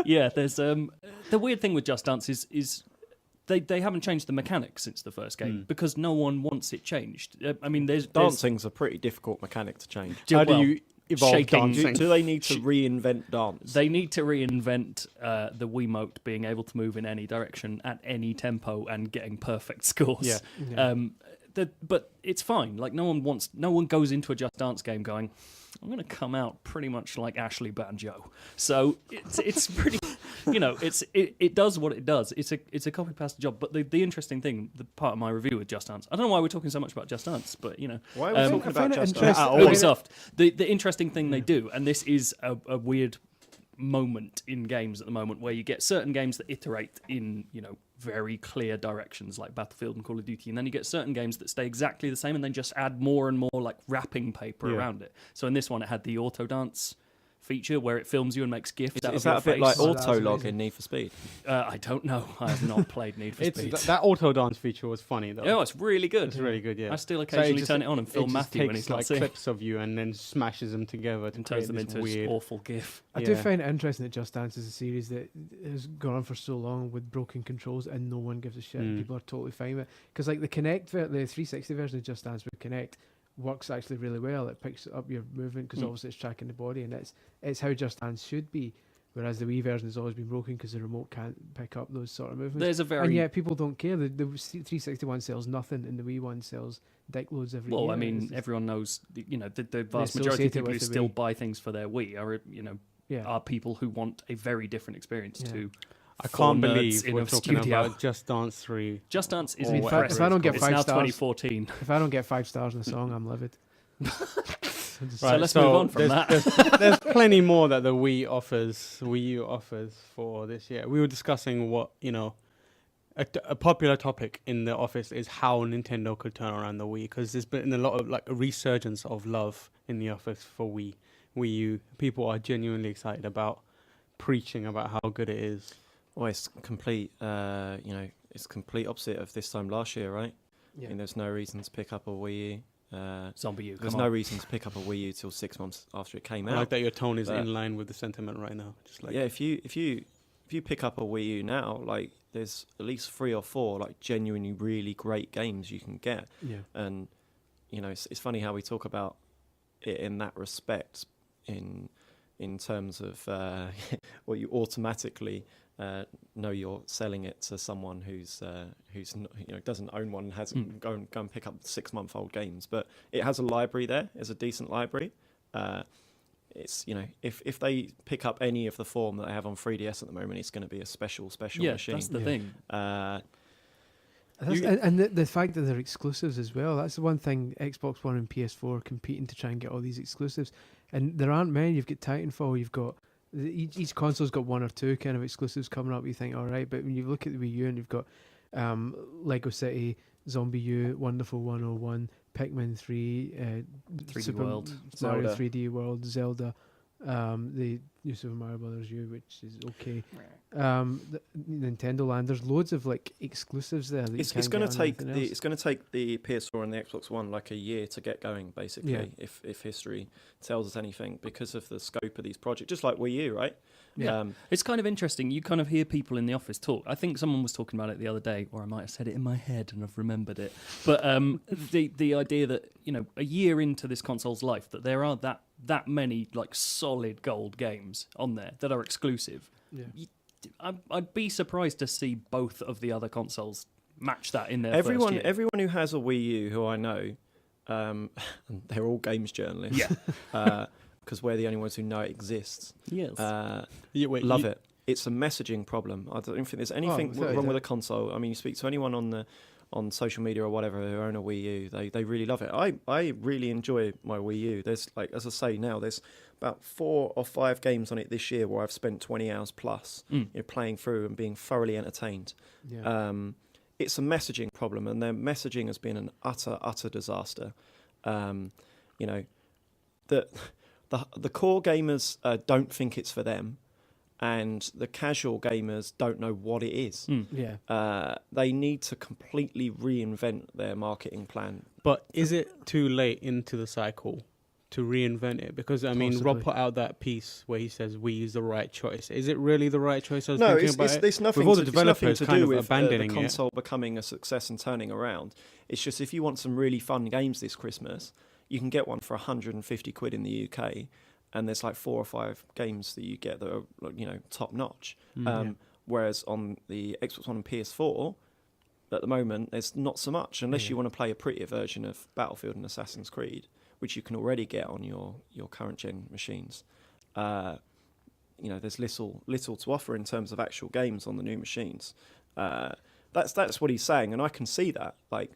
yeah, there's the weird thing with Just Dance is they haven't changed the mechanics since the first game because no one wants it changed. I mean, there's Dancing's a pretty difficult mechanic to change. How do well, you evolve shaking- dancing? Do they need to reinvent dance? They need to reinvent the Wiimote being able to move in any direction at any tempo and getting perfect scores. Yeah. Yeah. But it's fine. Like no one goes into a Just Dance game going, I'm going to come out pretty much like Ashley Banjo. So it's pretty, it does what it does. It's a copy pasta job. But the interesting thing, the part of my review with Just Dance, I don't know why we're talking so much about Just Dance, but Why are we talking I about find it Just interesting- Dance? I mean- Ubisoft. The interesting thing they do, and this is a weird moment in games at the moment where you get certain games that iterate in very clear directions like Battlefield and Call of Duty, and then you get certain games that stay exactly the same and then just add more and more like wrapping paper around it. So in this one it had the auto dance feature where it films you and makes gifs out Is of your that a bit face. like Oh, that's Autolog amazing. in Need for Speed? I don't know. I have not played Need for Speed. That auto dance feature was funny though. Oh, it's really good. It's really good. Yeah. I still So occasionally just- turn it on and film just Matthew when takes, he's not like seeing clips of you and then smashes them together to and create turns them this into weird. this awful gif. I do Yeah. find it interesting that Just Dance is a series that has gone on for so long with broken controls and no one gives a shit. People are totally fine with it. Because like the 360 version of Just Dance with Kinect works actually really well. It picks up your movement because obviously it's tracking the body, and it's how Just Dance should be. Whereas the Wii version has always been broken because the remote can't pick up those sort of movements. There's a very And yet people don't care. The 361 sells nothing, and the Wii one sells dick loads every year. Well, I mean, It's- everyone knows, the vast They majority of associate it people who with the still Wii. buy things for their Wii are, yeah. are people who want a very different experience Yeah. to I four can't nerds believe in we're a talking studio. about Just Dance 3. Just Dance is I mean, impressive. if I don't get it's 5 now stars- 2014. If I don't get 5 stars in a song, I'm livid. So let's move on from that. There's plenty more that the Wii U offers for this year. We were discussing what, a popular topic in the office is how Nintendo could turn around the Wii, because there's been a lot of like a resurgence of love in the office for Wii U. People are genuinely excited about preaching about how good it is. Well, it's complete. It's complete opposite of this time last year, right? Yeah. I mean, there's no reason to pick up a Wii U. Zombie U, There's come no on. reason to pick up a Wii U till 6 months after it came I out. like that your tone is But- in line with the sentiment right now. Just like Yeah, if you pick up a Wii U now, like there's at least 3 or 4 like genuinely really great games you can get, Yeah. and it's funny how we talk about it in that respect, in terms of well, you automatically know you're selling it to someone who's not, doesn't own one and hasn't go and pick up 6-month-old games, but it has a library there. It's a decent library. It's if they pick up any of the form that they have on 3DS at the moment, it's going to be a special Yeah, machine. that's the Yeah. thing. And the fact that they're exclusives as well. That's the one thing. Xbox One and PS4 competing to try and get all these exclusives, and there aren't many. You've got Titanfall. You've got each console's got 1 or 2 kind of exclusives coming up. You think, all right, but when you look at the Wii U and you've got Lego City, Zombie U, Wonderful 101, Pikmin 3, 3D World, Mario Zelda. 3D World, Zelda, the new Super Mario Brothers U, which is okay. The Nintendo Land. There's loads of like exclusives there. That It's you going can't to get on take anything else. it's going to take the PS4 and the Xbox One like a year to get going, basically. Yeah. If history tells us anything, because of the scope of these projects, just like Wii U, right? Yeah. It's kind of interesting. You kind of hear people in the office talk. I think someone was talking about it the other day, or I might have said it in my head and I've remembered it. But the idea that a year into this console's life, that there are that many like solid gold games on there that are exclusive. Yeah. I'd be surprised to see both of the other consoles match that in their Everyone first year. who has a Wii U who I know and they're all games journalists. Yeah. Because we're the only ones who know it exists. Yes. Love it. It's a messaging problem. I don't think there's anything wrong with a console. I mean, you speak to anyone on social media or whatever who own a Wii U, they really love it. I really enjoy my Wii U. There's, like, as I say now, there's about 4 or 5 games on it this year where I've spent 20 hours plus playing through and being thoroughly entertained. Yeah. It's a messaging problem, and their messaging has been an utter disaster. You know, the core gamers don't think it's for them, and the casual gamers don't know what it is. Yeah. They need to completely reinvent their marketing plan. But is it too late into the cycle to reinvent it? Because, I mean, Rob put out that piece where he says we use the right choice. Is it really the right choice? No, it's nothing, with all the it's nothing developers to kind do of with abandoning the console becoming a success and turning around. It's just, if you want some really fun games this Christmas, you can get one for 150 quid in the UK, and there's like 4 or 5 games that you get that are, you know, top notch. Whereas on the Xbox One and PS4, at the moment, there's not so much, unless you want to play a prettier version of Battlefield and Assassin's Creed, which you can already get on your current gen machines. You know, there's little to offer in terms of actual games on the new machines. That's what he's saying, and I can see that. Like,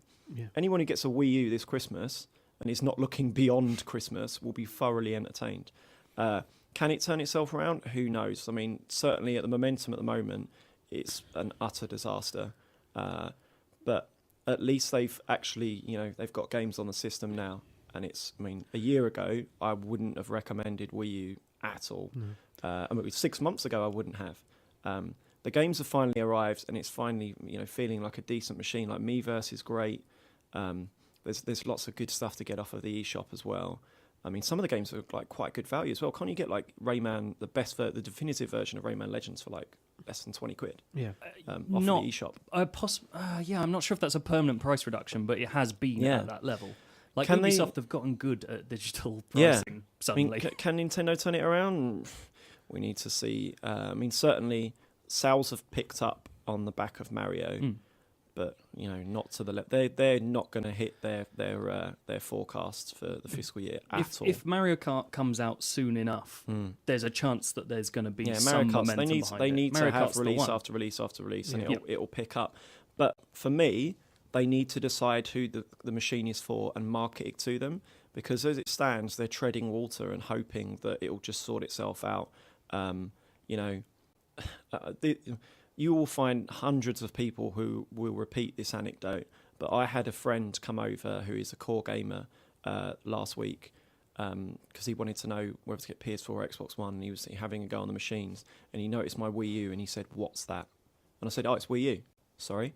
anyone who gets a Wii U this Christmas and is not looking beyond Christmas will be thoroughly entertained. Can it turn itself around? Who knows? I mean, certainly at the momentum at the moment, it's an utter disaster. But at least they've actually, you know, they've got games on the system now. And it's, I mean, a year ago, I wouldn't have recommended Wii U at all. I mean, 6 months ago, I wouldn't have. The games have finally arrived, and it's finally, you know, feeling like a decent machine. Like, Miiverse is great. There's lots of good stuff to get off of the eShop as well. I mean, some of the games are like quite good value as well. Can't you get like Rayman, the definitive version of Rayman Legends for like less than 20 quid? Yeah. Off the eShop. I'm not sure if that's a permanent price reduction, but it has been at that level. Like, Can Ubisoft have gotten good at digital pricing suddenly. I mean, can Nintendo turn it around? We need to see. I mean, certainly sales have picked up on the back of Mario, but, you know, not to the they're not going to hit their forecasts for the fiscal year at all. If Mario Kart comes out soon enough, there's a chance that there's going to be some Mario Kart, momentum behind they it. need Mario to have Kart's release after release after release, and Yeah. it'll pick up. But for me, they need to decide who the machine is for and market it to them, because as it stands, they're treading water and hoping that it will just sort itself out. You know, you will find hundreds of people who will repeat this anecdote, but I had a friend come over who is a core gamer last week, because he wanted to know whether to get PS4 or Xbox One, and he was having a go on the machines, and he noticed my Wii U, and he said, "What's that?" And I said, "Oh, it's Wii U." "Sorry?"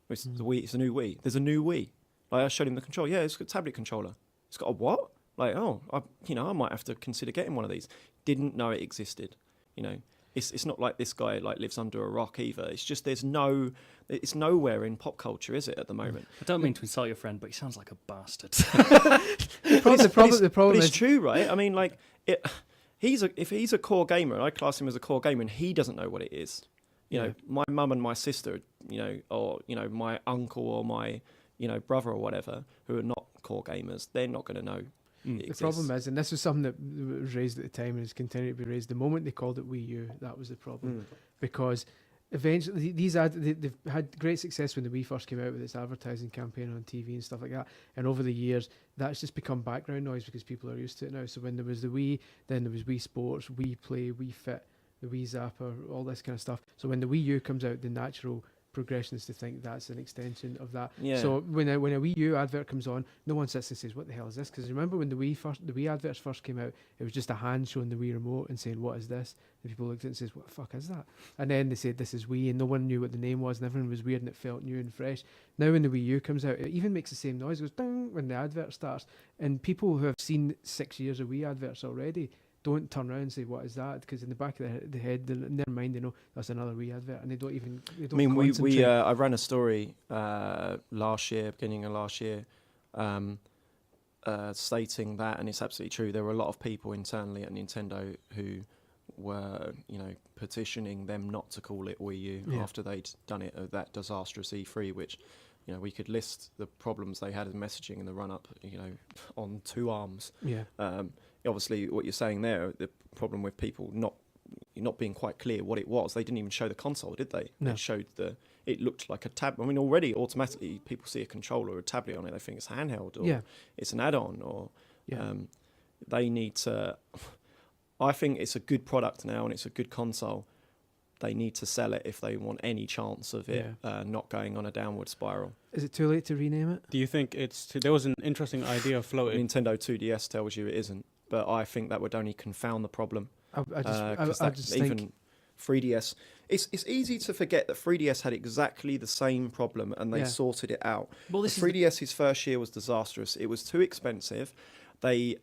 It's the Wii. It's a new Wii. There's a new Wii. Like, I showed him the controller. Yeah, it's got a tablet controller. It's got a what? Like, I might have to consider getting one of these. Didn't know it existed. You know, it's not like this guy like lives under a rock either. It's just it's nowhere in pop culture, is it, at the moment? I don't mean to insult your friend, but he sounds like a bastard. The problem is is true, right? I mean, like, if he's a core gamer, and I class him as a core gamer, and he doesn't know what it is. You know, my mum and my sister, you know, or, you know, my uncle or my, you know, brother or whatever, who are not core gamers, they're not going to know. The problem is, and this was something that was raised at the time and has continued to be raised, the moment they called it Wii U, that was the problem. Because eventually they've had great success when the Wii first came out with its advertising campaign on TV and stuff like that, and over the years that's just become background noise because people are used to it now. So when there was the Wii, then there was Wii Sports, Wii Play, Wii Fit, the Wii Zapper, all this kind of stuff. So when the Wii U comes out, the natural progression is to think that's an extension of that. Yeah. So when a Wii U advert comes on, no one sits and says, "What the hell is this?" Because remember when the Wii adverts first came out, it was just a hand showing the Wii remote and saying, "What is this?" And people looked at it and says, "What the fuck is that?" And then they said, "This is Wii," and no one knew what the name was, and everyone was weird, and it felt new and fresh. Now when the Wii U comes out, it even makes the same noise. It goes ding when the advert starts, and people who have seen 6 years of Wii adverts already don't turn around and say, "What is that?" Because in the back of the head, in their mind, they know that's another Wii advert, and they don't I mean, concentrate. I ran a story beginning of last year, stating that, and it's absolutely true. There were a lot of people internally at Nintendo who were, you know, petitioning them not to call it Wii U after they'd done it at that disastrous E3, which we could list the problems they had in messaging in the run-up, on two arms. Yeah. Obviously, what you're saying there, the problem with people not being quite clear what it was. They didn't even show the console, did they? No. They showed it looked like a tab. I mean, already automatically people see a controller or a tablet on it, they think it's handheld or it's an add-on or they need to. I think it's a good product now and it's a good console. They need to sell it if they want any chance of it not going on a downward spiral. Is it too late to rename it? Do you think there was an interesting idea floated? Nintendo 2DS tells you it isn't, but I think that would only confound the problem. I just even think 3DS. It's easy to forget that 3DS had exactly the same problem and they sorted it out. Well, 3DS's first year was disastrous. It was too expensive. They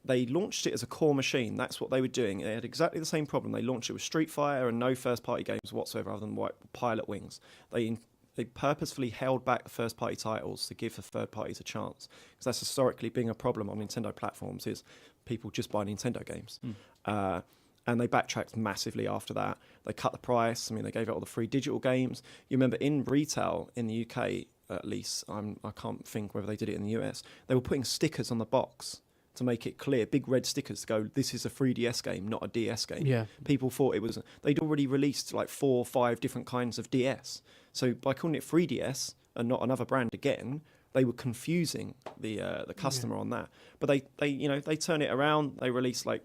launched it as a core machine. That's what they were doing. They had exactly the same problem. They launched it with Street Fighter and no first-party games whatsoever other than Pilot Wings. They purposefully held back the first-party titles to give the third parties a chance, because that's historically been a problem on Nintendo platforms, is people just buy Nintendo games. And they backtracked massively after that. They cut the price. I mean, they gave out all the free digital games. You remember in retail in the UK, at least, I can't think whether they did it in the US, they were putting stickers on the box to make it clear, big red stickers to go, this is a 3DS game, not a DS game. Yeah. People thought it was, they'd already released like 4 or 5 different kinds of DS. So by calling it 3DS and not another brand again, they were confusing the customer on that. But they turn it around. They released I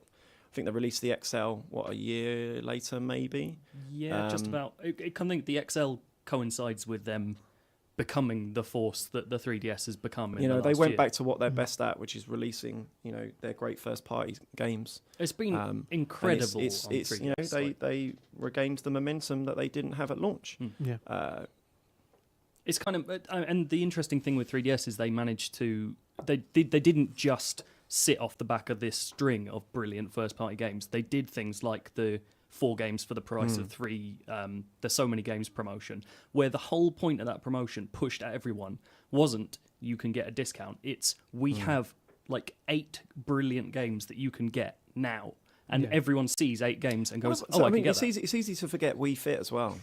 think they released the XL, a year later maybe? Yeah, just about. I think the XL coincides with them becoming the force that the 3DS has become. They went back to what they're best at, which is releasing, their great first-party games. It's been incredible. It's 3DS, they regained the momentum that they didn't have at launch. Yeah. It's kind of, and the interesting thing with 3DS is they managed to, they didn't just sit off the back of this string of brilliant first-party games. They did things like the 4 games for the price of 3, there's so many games promotion, where the whole point of that promotion pushed at everyone wasn't you can get a discount. It's we have 8 brilliant games that you can get now. And everyone sees 8 games and goes, I can get that. It's easy to forget Wii Fit as well.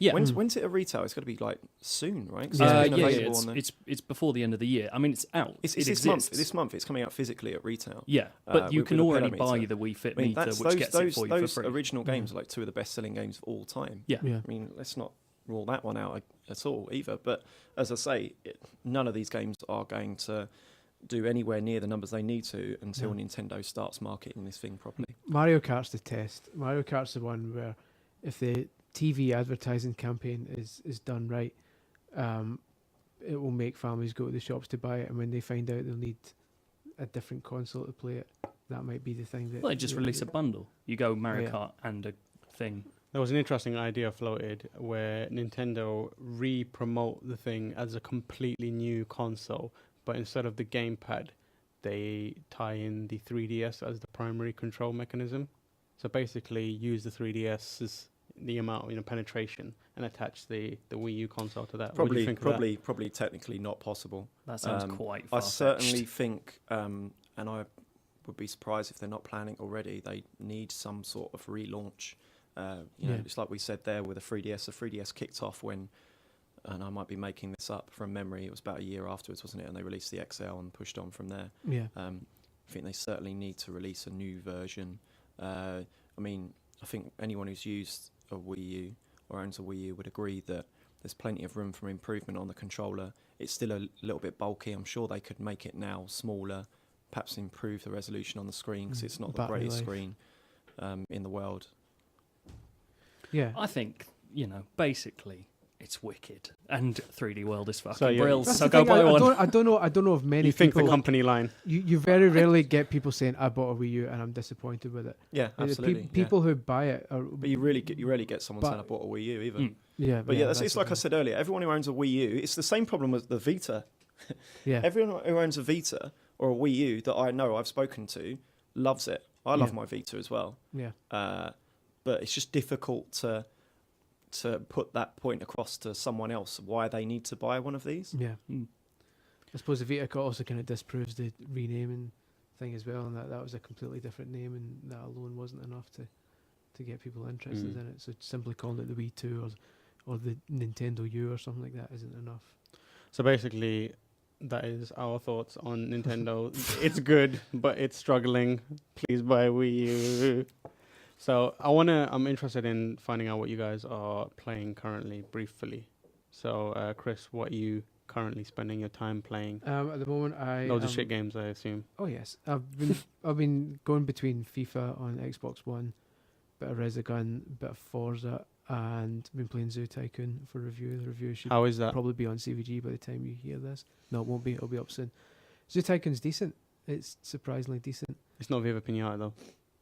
Yeah. When's it at retail? It's got to be soon, right? It's before the end of the year. I mean, it's out. It's this month. This month, it's coming out physically at retail. Yeah, but you can already buy the Wii Fit meter, which gets it for you for those free. original games are 2 of the best-selling games of all time. Yeah. Yeah. I mean, let's not rule that one out at all either. But as I say, none of these games are going to do anywhere near the numbers they need to until Nintendo starts marketing this thing properly. Mario Kart's the test. Mario Kart's the one where if the TV advertising campaign is done right, it will make families go to the shops to buy it, and when they find out they'll need a different console to play it, that might be the thing that... Well, they just release a bundle. You go Mario Kart and a thing. There was an interesting idea floated where Nintendo re-promote the thing as a completely new console, but instead of the gamepad, they tie in the 3DS as the primary control mechanism. So basically use the 3DS's the amount of penetration and attach the Wii U console to that. Probably technically not possible. That sounds quite I far-fetched. certainly think, and I would be surprised if they're not planning already, they need some sort of relaunch. It's like we said there with the 3DS. The 3DS kicked off when, and I might be making this up from memory, it was about a year afterwards, wasn't it? And they released the XL and pushed on from there. Yeah. I think they certainly need to release a new version. I think anyone who's used a Wii U or owns a Wii U would agree that there's plenty of room for improvement on the controller. It's still a little bit bulky. I'm sure they could make it now smaller, perhaps improve the resolution on the screen, because it's not the greatest screen in the world. Yeah. I think, basically, it's wicked. And 3D World is fucking So, brilliant. That's So the go thing, buy one. I don't know of many You think people... the company line? You very rarely get people saying, I bought a Wii U and I'm disappointed with it. Yeah, absolutely. People who buy it are... But you rarely get someone saying I bought a Wii U either. Yeah, But it's like I said earlier, everyone who owns a Wii U, it's the same problem with the Vita. Yeah. Everyone who owns a Vita or a Wii U that I know I've spoken to loves it. I love my Vita as well. Yeah. But it's just difficult to put that point across to someone else why they need to buy one of these. Yeah. I suppose the Vita also kind of disproves the renaming thing as well, and that was a completely different name, and that alone wasn't enough to get people interested in it. So simply calling it the Wii 2 or the Nintendo U or something like that isn't enough. So basically, that is our thoughts on Nintendo. It's good, but it's struggling. Please buy Wii U. So I'm interested in finding out what you guys are playing currently, briefly. So, Chris, what are you currently spending your time playing? At the moment, Loads of shit games, I assume. Oh yes, I've been going between FIFA on Xbox One, bit of Resogun, bit of Forza, and been playing Zoo Tycoon for review. The review should How is that? probably be on CVG by the time you hear this. No, it won't be. It'll be up soon. Zoo Tycoon's decent. It's surprisingly decent. It's not Viva Pinata, though.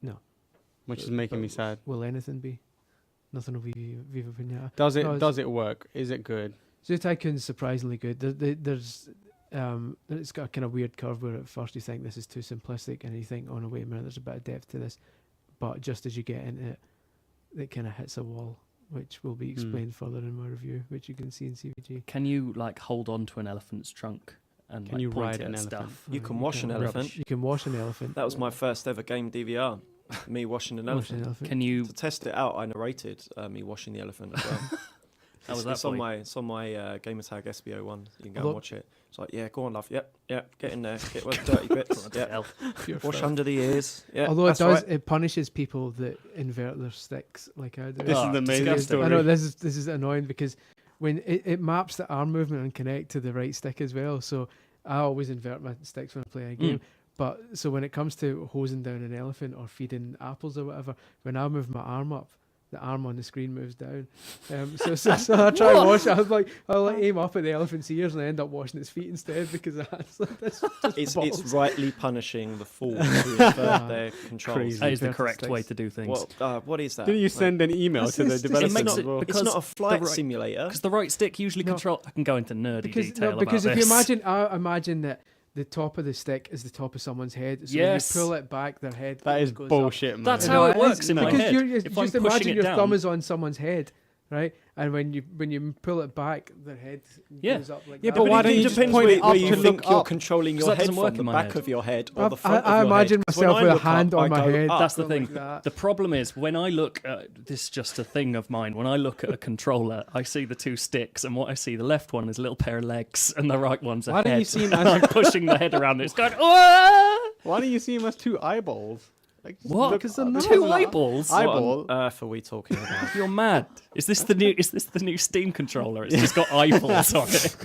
No. Which is making me sad. Will anything be? Nothing will be Viva Pinata. Does it work? Is it good? Zoo Tycoon's surprisingly good. There's it's got a kind of weird curve where at first you think this is too simplistic, and you think, oh no, wait a minute, there's a bit of depth to this. But just as you get into it, it kind of hits a wall, which will be explained further in my review, which you can see in CVG. Can you like hold on to an elephant's trunk and Can like, you point ride it an at elephant? stuff? You can wash an elephant. You can wash an elephant. That was my first ever game DVR. Me washing an Wash an elephant. elephant. Can you? To test it out, I narrated me washing the elephant as well. How was that It's for on you? my gamertag SBO one. You can go Although- and watch it. It's like, yeah, go on, love. Yep, get in there. Get those dirty bits. Yep. Hell. Pure Wash filth. under the ears. Yeah, Although it that's does, right. it punishes people that invert their sticks like I do. This Oh, is the amazing disgusting. story. I know this is annoying because when it maps the arm movement and connect to the right stick as well. So I always invert my sticks when I play a game. But so when it comes to hosing down an elephant or feeding apples or whatever, when I move my arm up, the arm on the screen moves down. So I try and wash it. I'll aim up at the elephant's ears and I end up washing its feet instead because that's It's balls. rightly punishing the fool who invert their controls. Crazy. That is the Perfect correct sticks. way to do things. What is that? Didn't you Like, send an email to the This is- developers? it makes as it well? because it's not a flight the right- simulator. Because the right stick usually No. control. I can go into nerdy detail because about if this. I imagine that the top of the stick is the top of someone's head. So Yes. when you pull it back, their head That is goes up. bullshit, man. That's You how know, it works is, in my because head. You're, If I'm just pushing imagine it your down- thumb is on someone's head, right? And when you pull it back, their head Yeah. goes up like Yeah, that. but why don't you it just depends point where, it where up you to think look you're up? controlling 'Cause your that head doesn't work from, the in my back head. of your head or the I front of your imagine head. 'Cause when myself I with a look hand up, on I my go head. up. That's the going thing. like that. The problem is when I look at this, is just a thing of mine. When I look at a controller, I see the two sticks, and what I see, the left one is a little pair of legs, and the right one's a Why head. don't you see him and I'm as pushing the head around. It's going. "Ah!" why don't you see him as two eyeballs? Like, just What? look at the nose. Two eyeballs? I- What Eyeball. on earth are we talking about? You're mad. Is this the new Steam controller? It's just got eyeballs on it.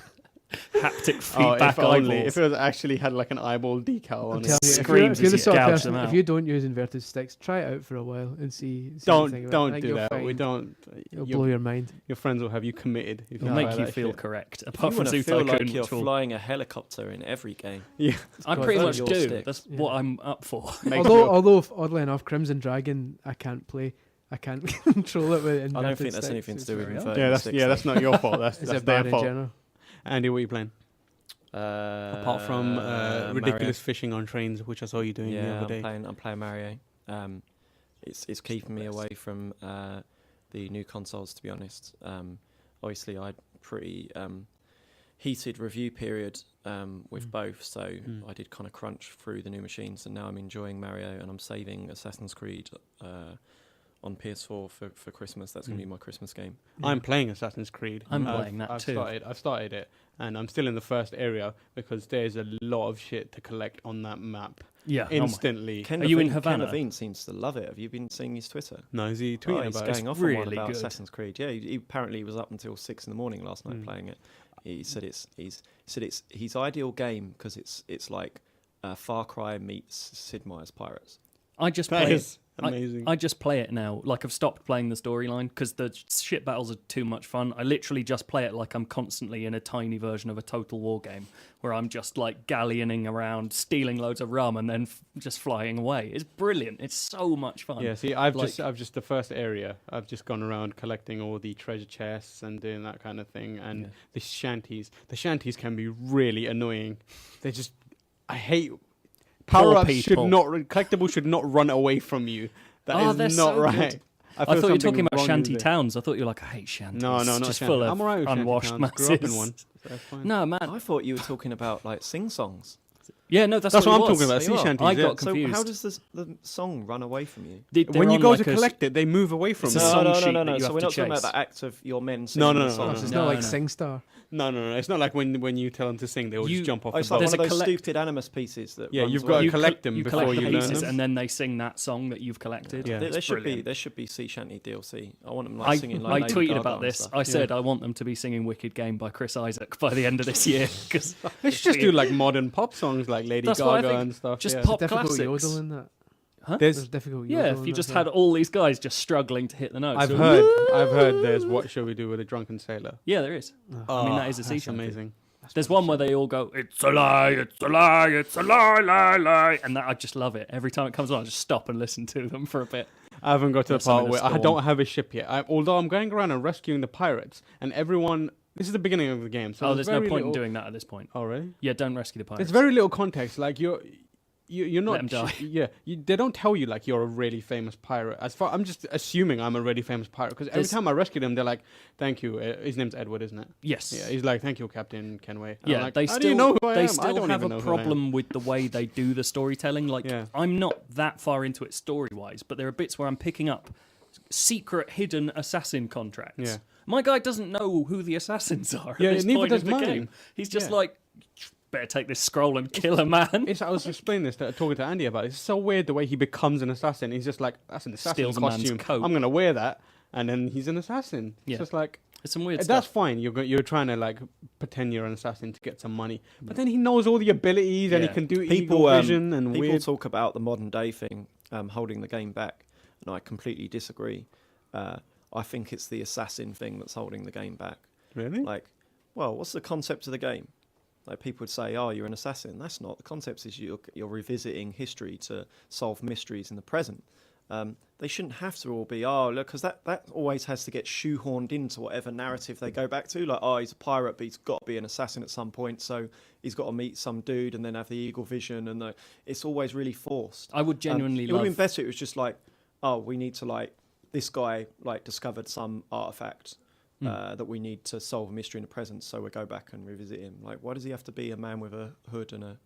Haptic Oh, feedback if only. eyeballs. If it was actually had like an eyeball decal on I'm it. telling you, Screams if you're the as you sort of gouge person, them if out. you don't use inverted sticks, try it out for a while and see. Don't I don't think do you'll that. We find don't. It'll blow your mind. Your friends will have you committed. If It'll try make you that feel shit. correct. You Apart from want to Zoo feel Tycoon, like you're which will, flying a helicopter in every game. Yeah. I God, pretty that's much your do. stick. That's Yeah. what I'm up for. Makes Although oddly enough, Crimson Dragon, I can't play. I can't control it with inverted I don't think that's sticks. anything to It's do with very inverting Yeah, the that's sticks, that's not your fault. That's Is that's it their bad in fault. general? Andy, what are you playing? Apart from Mario. ridiculous fishing on trains, which I saw you doing the Yeah, other day. I'm playing Mario. It's keeping me away from the new consoles, to be honest. Obviously, I had pretty heated review period with both, so I did kind of crunch through the new machines, and now I'm enjoying Mario, and I'm saving Assassin's Creed on PS4 for Christmas. That's going to be my Christmas game. I'm playing Assassin's Creed. I'm I've- playing that I've too. I've started it, and I'm still in the first area because there's a lot of shit to collect on that map Yeah. instantly. Ken Are you in Levine- Havana? Ken Levine seems to love it. Have you been seeing his Twitter? No, is he Oh, tweeting he's about it? going off on one really about good. Assassin's Creed. Yeah, he apparently was up until 6 a.m. last night playing it. He said it's his ideal game because it's like Far Cry meets Sid Meier's Pirates. I just That play is it. amazing. I just play it now. Like I've stopped playing the storyline because the shit battles are too much fun. I literally just play it like I'm constantly in a tiny version of a Total War game where I'm just like galleoning around, stealing loads of rum, and then just flying away. It's brilliant. It's so much fun. Yeah, see, I've Like- just the first area. I've just gone around collecting all the treasure chests and doing that kind of thing. And Yeah. the shanties can be really annoying. They're just, I hate power ups should people. not collectibles should not run away from you. Oh, That they're is not so right. good. I I feel thought you were something talking about wrong shanty with it. towns. I thought you were like, I hate shanties. No, not just shanty. full of I'm alright with shanty unwashed towns. masses. Grew up in one. So that's fine. No, man. I thought you were talking about like sing songs. Yeah, no, that's what what I'm it was. talking about. Sea shanties. I yeah. got So confused. how does the song run away from you? When you go to collect it, they move away from It's it. a song sheet no. that you So have we're to not talking about chase. the act of your men No, singing no, the no, song. It's No, not like no. SingStar. No. It's not like when you tell them to sing, they will You- just jump off Oh, the it's like boat. one of There's a those collect- stupid Animus pieces that Yeah, runs you've away. got to You collect them before collect you the learn pieces, them. and then they sing that song that you've collected. Yeah. There It's brilliant. should be sea shanty DLC. I want them like singing like I Lady tweeted Gaga about and this. stuff. I said I want them to be singing "Wicked Game" by Chris Isaac by the end of this year because They should just do like modern pop songs like Lady That's what I Gaga think. and stuff. Just yeah. pop Difficult classics. yodel in that. There's, There's difficult Yeah, yodel if in you that just song. had all these guys just struggling to hit the notes. I've So, heard. There's What Shall We Do with a Drunken Sailor. Yeah, there is. I mean, that is a sea that's shanty. amazing. There's one where they all go, "It's a lie, it's a lie, it's a lie, lie, lie," and that I just love it. Every time it comes on, I just stop and listen to them for a bit. I haven't got to the Yes, I'm part in a where I storm. don't have a ship yet. Although I'm going around and rescuing the pirates, and everyone. This is the beginning of the game, so There's no very point in little- doing that at this point. Oh really? Yeah, don't rescue the pirates. There's very little context. Like you're not. Let 'em die. They don't tell you like you're a really famous pirate. I'm just assuming I'm a really famous pirate because every time I rescue them, they're like, "Thank you." His name's Edward, isn't it? Yes. Yeah. He's like, "Thank you, Captain Kenway." And Yeah, I'm like, they "How still do you know who I they am? I still don't have even a know who I am." problem with the way they do the storytelling. Like Yeah. I'm not that far into it story wise, but there are bits where I'm picking up secret hidden assassin contracts. Yeah. My guy doesn't know who the assassins are Yeah, at this neither point does of the mine. game. He's just Yeah. like, better take this scroll and kill a man. I was explaining this, talking to Andy about it. It's so weird the way he becomes an assassin. He's just like, that's an assassin Steals a man's costume. coat. I'm going to wear that. And then he's an assassin. Yeah. It's just like, It's some weird that's stuff. fine. You're trying to like pretend you're an assassin to get some money. But then he knows all the abilities and he Yeah. can do People, eagle vision and people weird. talk about the modern day thing, holding the game back, and I completely disagree. I think it's the assassin thing that's holding the game back. Really? Like, well, what's the concept of the game? Like people would say, "Oh, you're an assassin." That's not the concept. Is you're revisiting history to solve mysteries in the present. They shouldn't have to all be, oh, look, because that always has to get shoehorned into whatever narrative they go back to. Like, oh, he's a pirate, but he's got to be an assassin at some point, so he's got to meet some dude and then have the eagle vision, and it's always really forced. I would genuinely It would have been love. better. It was just like, oh, we need to this guy discovered some artifact that we need to solve a mystery in the present, so we go back and revisit him. Like, why does he have to be a man with a hood and a?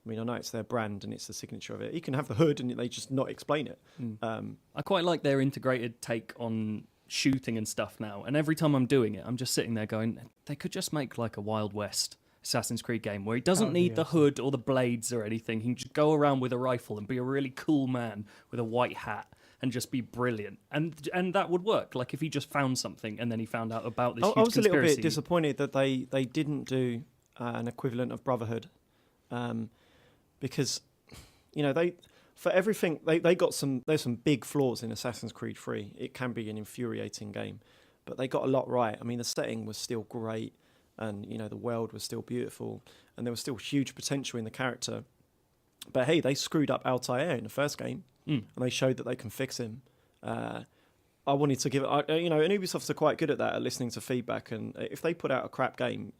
I mean, I know it's their brand and it's the signature of it. He can have the hood and they just not explain it. I quite like their integrated take on shooting and stuff now. And every time I'm doing it, I'm just sitting there going, they could just make like a Wild West Assassin's Creed game where he doesn't need the hood or the blades or anything. He can just go around with a rifle and be a really cool man with a white hat and just be brilliant. And that would work. Like if he just found something and then he found out about this huge I was conspiracy. a little bit disappointed that they didn't do an equivalent of Brotherhood, because they for everything they got there's some big flaws in Assassin's Creed 3. It can be an infuriating game, but they got a lot right. I mean, the setting was still great, and the world was still beautiful, and there was still huge potential in the character. But hey, they screwed up Altair in the first game, and they showed that they can fix him. I wanted to give it, and Ubisofts are quite good at that, at listening to feedback. And if they put out a crap game,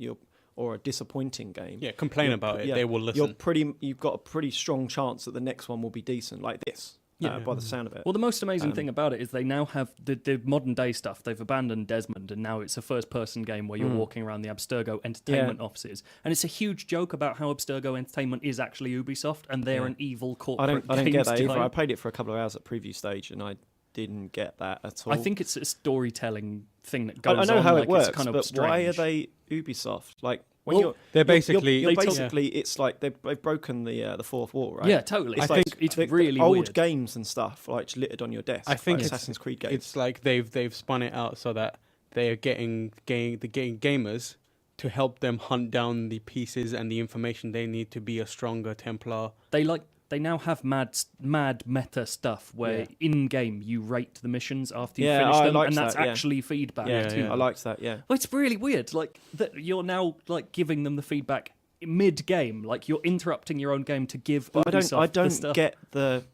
or a disappointing game, complain about it. They will listen. You've got a pretty strong chance that the next one will be decent, like this. By the sound of it. Well, the most amazing thing about it is they now have the modern day stuff. They've abandoned Desmond, and now it's a first-person game where you're walking around the Abstergo Entertainment offices. And it's a huge joke about how Abstergo Entertainment is actually Ubisoft, and they're an evil corporate. I didn't get that either. giant. I played it for a couple of hours at preview stage, and I didn't get that at all. I think it's a storytelling thing that goes on. I know how like it works, it's kind of but strange. why are they Ubisoft? Like, when Well, they're basically basically it's like they've broken the fourth wall, right? Yeah, totally. It's I like think it's the really old weird. games and stuff like littered on your desk. I think like it's- Assassin's Creed games. It's like they've spun it out so that they are getting gamers to help them hunt down the pieces and the information they need to be a stronger Templar. They now have mad meta stuff where in game you rate the missions after you finish I them, liked and that's that, actually feedback yeah, too. I liked that. Yeah, Well, it's really weird. Like that you're now like giving them the feedback mid game. Like you're interrupting your own game to give. but Ubisoft I the don't stuff. get the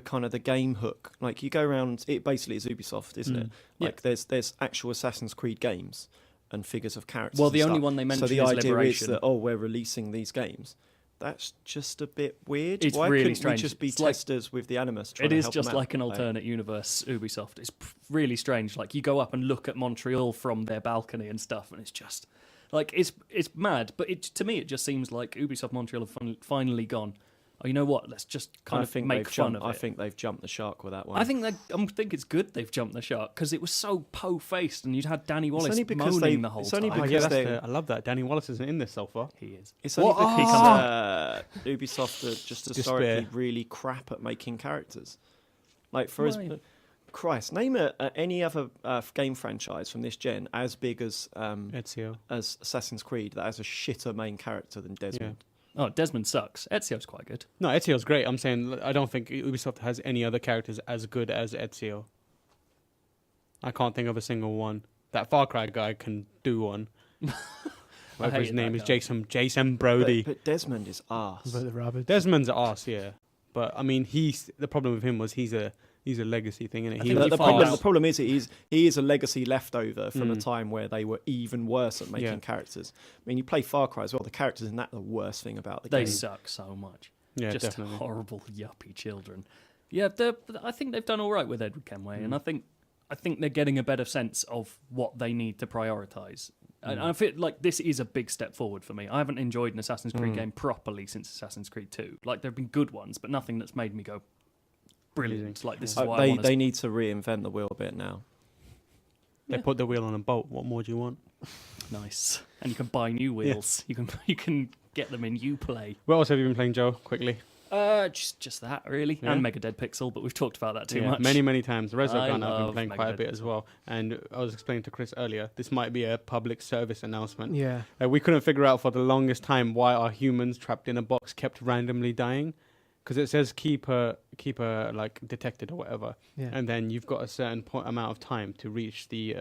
kind of the game hook. Like you go around, it basically is Ubisoft, isn't it? Like there's actual Assassin's Creed games and figures of characters. Well, and the only stuff. one they mention so the is idea Liberation. is that we're releasing these games. That's just a bit weird. It's Why really couldn't strange. we just be It's like- testers with the Animus? Trying It to is help just them out? like an alternate universe Ubisoft. It's really strange. Like you go up and look at Montreal from their balcony and stuff, and it's just Like it's mad, but to me it just seems like Ubisoft Montreal have finally gone, oh, you know what? Let's just make fun of it. I think they've jumped the shark with that one. I think it's good they've jumped the shark because it was so po-faced and you'd had Danny Wallace moaning the whole time. I love that. Danny Wallace isn't in this so far. He is. It's only because Ubisoft are just historically really crap at making characters. Like Christ, name any other game franchise from this gen as big as Ezio, as Assassin's Creed that has a shitter main character than Desmond. Yeah. Oh, Desmond sucks. Ezio's quite good. No, Ezio's great. I'm saying I don't think Ubisoft has any other characters as good as Ezio. I can't think of a single one. That Far Cry guy can do one. Whatever his name is, Jason Brody. But Desmond is arse. About the rabbit. Desmond's arse, yeah. But I mean, the problem with him was he's a legacy thing, isn't it? The problem is he is a legacy leftover from a time where they were even worse at making characters. I mean, you play Far Cry as well. The characters in that are the worst thing about the game. They suck so much. Yeah, just definitely. Horrible yuppie children. Yeah, I think they've done all right with Edward Kenway, and I think they're getting a better sense of what they need to prioritise. And I feel like this is a big step forward for me. I haven't enjoyed an Assassin's Creed game properly since Assassin's Creed 2. Like, there have been good ones, but nothing that's made me go, brilliant. Like, this is what I want. They need to reinvent the wheel a bit now. They put the wheel on a boat. What more do you want? Nice. And you can buy new wheels. Yeah. You can get them in Uplay. What else have you been playing, Joe? Quickly. Just that really, and Mega Dead Pixel, but we've talked about that too much. Many times. Resogun I've been playing quite a bit as well, and I was explaining to Chris earlier. This might be a public service announcement. Yeah, we couldn't figure out for the longest time why our humans trapped in a box kept randomly dying, because it says keeper like detected or whatever, and then you've got a certain amount of time to reach the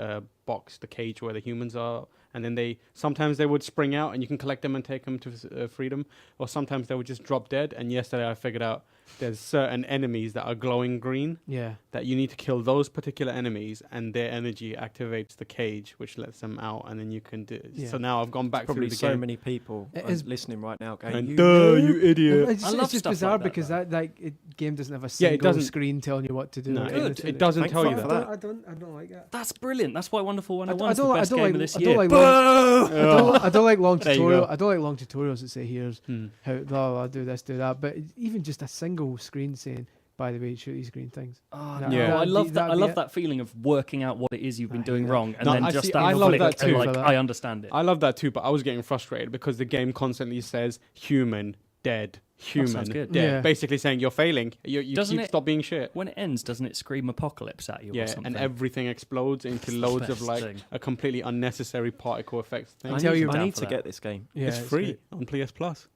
box, the cage where the humans are. And then sometimes they would spring out and you can collect them and take them to freedom. Or sometimes they would just drop dead. And yesterday I figured out there's certain enemies that are glowing green. Yeah. That you need to kill those particular enemies and their energy activates the cage, which lets them out. And then you can do it. Yeah. So now I've gone back through the game. Probably so many people listening right now going, you idiot. It's just bizarre like because that game doesn't have a single screen telling you what to do. No, it doesn't tell you that. I don't like that. That's brilliant. That's why Wonderful 101's the best game of this year. I don't like long tutorials. I don't like long tutorials that say here's how I'll do this, do that. But even just a single screen saying, by the way, shoot these green things. I love that. I love that feeling of working out what it is you've been doing wrong, and then I love that too. I understand it. I love that too, but I was getting frustrated because the game constantly says human dead. Human dead. Yeah. Basically saying you're failing. You stop being shit. When it ends, doesn't it scream apocalypse at you or something? And everything explodes into loads of a completely unnecessary particle effects thing. I need to get this game. Yeah, it's free on PS Plus.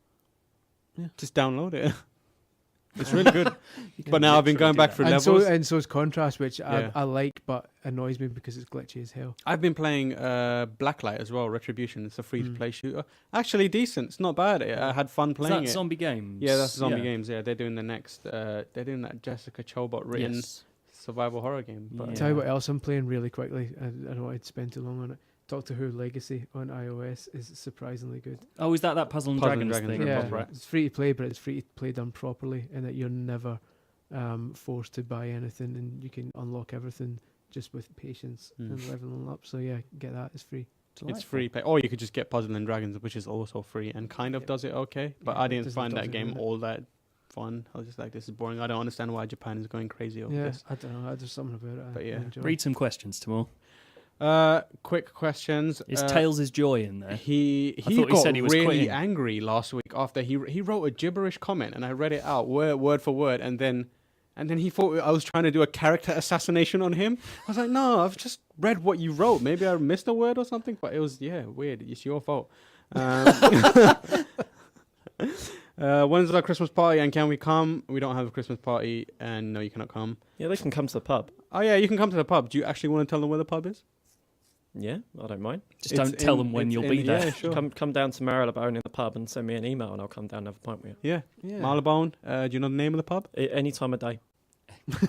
Yeah. Just download it. It's really good. But now I've been going back through levels. And so is Contrast, which I like, but annoys me because it's glitchy as hell. I've been playing Blacklight as well, Retribution. It's a free-to-play shooter. Actually decent. It's not bad. I had fun playing it. Is that Zombie Games? Yeah, that's Zombie Games. Yeah, they're doing the next... they're doing that Jessica Chobot written survival horror game. But I'll tell you what else I'm playing really quickly. I don't want to spend too long on it. Doctor Who Legacy on iOS is surprisingly good. Oh, is that Puzzle and Dragons thing? Yeah, right. It's free to play, but it's free to play done properly, and that you're never forced to buy anything, and you can unlock everything just with patience and leveling up. So yeah, get that. It's free. It's free play. Or you could just get Puzzle and Dragons, which is also free and kind of does it okay. But I didn't find that game all that fun. I was just like, this is boring. I don't understand why Japan is going crazy over this. I don't know. There's something about it. But yeah, read some questions, Tamoor. Quick questions. Is Tails' Joy in there? He said he was really angry last week after he wrote a gibberish comment, and I read it out word for word, and then he thought I was trying to do a character assassination on him. I was like, no, I've just read what you wrote. Maybe I missed a word or something, but it was weird. It's your fault. When's our Christmas party and can we come? We don't have a Christmas party, and no, you cannot come. Yeah, they can come to the pub. Oh yeah, you can come to the pub. Do you actually want to tell them where the pub is? Yeah, I don't mind. Just don't tell them when you'll be there. Yeah, sure. Come down to Marylebone in the pub and send me an email and I'll come down and have a pint with you. Yeah. Marylebone. Do you know the name of the pub? Any time of day.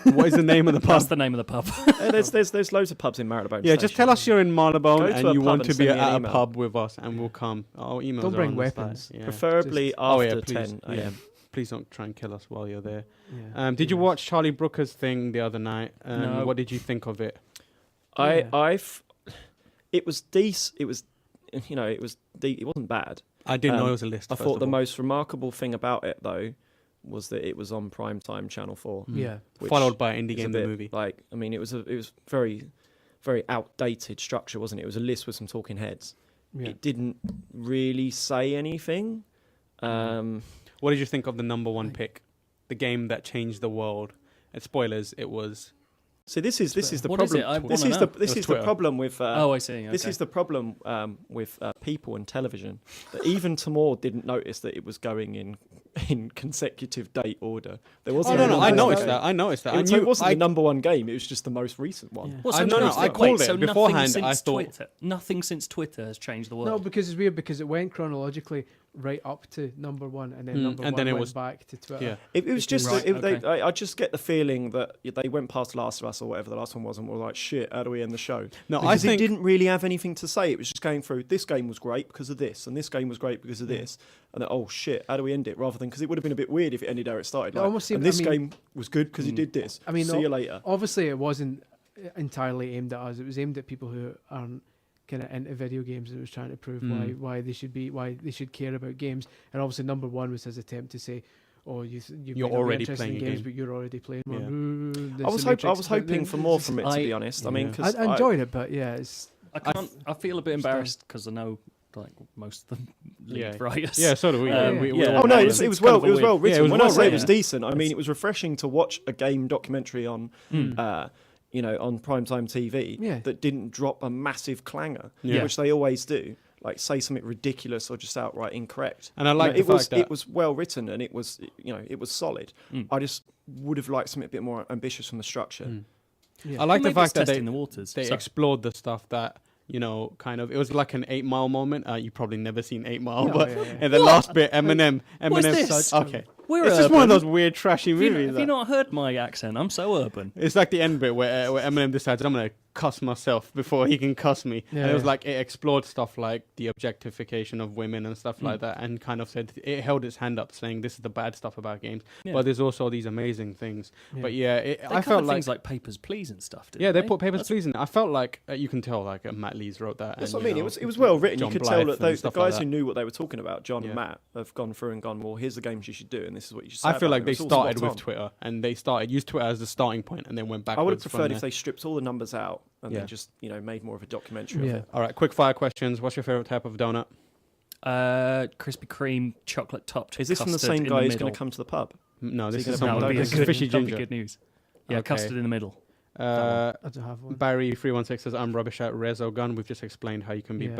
What is the name of the pub? That's the name of the pub. There's loads of pubs in Marylebone. Yeah, just tell us you're in Marylebone and you want to be at a pub with us and we'll come. Our emails don't bring weapons. Yeah. Preferably after 10 a.m. Please don't try and kill us while you're there. Yeah. Did you watch Charlie Brooker's thing the other night? No. What did you think of it? It was decent. you know, it wasn't bad. I didn't know it was a list. I first thought of the all. most remarkable thing about it though was that it was on primetime Channel 4. Yeah. which Followed by Indie is a Game the bit, movie. Like, I mean, it was very, very outdated structure, wasn't it? It was a list with some talking heads. Yeah. It didn't really say anything. What did you think of the number one pick? The game that changed the world. And spoilers, it was... So this is the What problem. is it? I This wanna is know. this It was is the Twitter. problem with. I see. This is the problem with people and television. That even Tamoor didn't notice that it was going in consecutive date order. There Oh, wasn't. no, a no, number I one noticed game. that. I noticed that. It wasn't the number one game. It was just the most recent one. Yeah. Well, I- no, no, I called it. Beforehand, I thought- nothing since Twitter has changed the world. No, because it's weird because it went chronologically right up to number one, and then number and one then it went was- back to Twitter. Yeah. It was just. Right, okay. I just get the feeling that they went past Last of Us or whatever the last one was, and were like, "Shit, how do we end the show?" No, Because I think... it didn't really have anything to say. It was just going through. This game was great because of this, and this game was great because of this. And then, oh shit, how do we end it? Rather than because it would have been a bit weird if it ended how it started. It Like, almost seemed- and this I mean- game was good because it did this. I mean, see you later. Obviously, it wasn't entirely aimed at us. It was aimed at people who aren't kind of into video games, and it was trying to prove why they should care about games. And obviously, number one was his attempt to say, "Oh, you're might not be already interested playing in a games, game." but you're already playing Yeah. one." I was hoping for more from it, to be honest. I mean, Yeah. because I enjoyed it, but yeah, it's I feel a bit embarrassed because I know like most of the lead Yeah. writers. Yeah, so do we. Yeah. Oh no, Yeah, it it's was kind well of a it was well weird- written. Yeah, it was When well I say it was written. decent, I mean it was refreshing to watch a game documentary on on primetime TV Yeah. that didn't drop a massive clanger, Yeah. which they always do. Like say something ridiculous or just outright incorrect. And I like it the fact that... it was well written and it was it was solid. I just would have liked something a bit more ambitious from the structure. yeah. I like the Maybe it's fact that testing the waters. they So- explored the stuff that, kind of... It was like an 8 Mile moment. You've probably never seen 8 Mile, No, but yeah, yeah. in the last bit, Eminem... What's Eminem this? Okay. We're It's just one of urban. those weird, trashy Have you, movies. have you not heard my accent? I'm so urban. It's like the end bit where Eminem decides, I'm going to cuss myself before he can cuss me. Yeah, and it was yeah. like, it explored stuff like the objectification of women and stuff like that, and kind of said, it held its hand up saying, this is the bad stuff about games. Yeah. But there's also these amazing things. Yeah. But yeah, They I felt things like... like Papers, Please and stuff. Didn't Yeah, they they put Papers, That's- Please in it. I felt like, you can tell, like, Matt Lees wrote that. That's and, what I mean. It was well written. John You could Blythe tell that and the stuff guys like who that. knew what they were talking about, John Yeah. and Matt, have gone through and gone, well, here's the games you should do, and this is what you should say. I feel about like them. they It's all started spot with on. Twitter, and they used Twitter as the starting point, and then went backwards. I would have from preferred there. if they stripped all the numbers out and Yeah. then just made more of a documentary of Yeah. it. All right, quick fire questions. What's your favorite type of donut? Krispy Kreme chocolate topped. Is this from the custard same in guy the who's going middle. to come to the pub? No, So this you're is gonna someone. have That'd be, This a is good, Fishy that'd be ginger. good news. Yeah, Okay. custard in the middle. I don't have one. Barry316 says, I'm rubbish at Rezo Gun. We've just explained how you can be Yeah.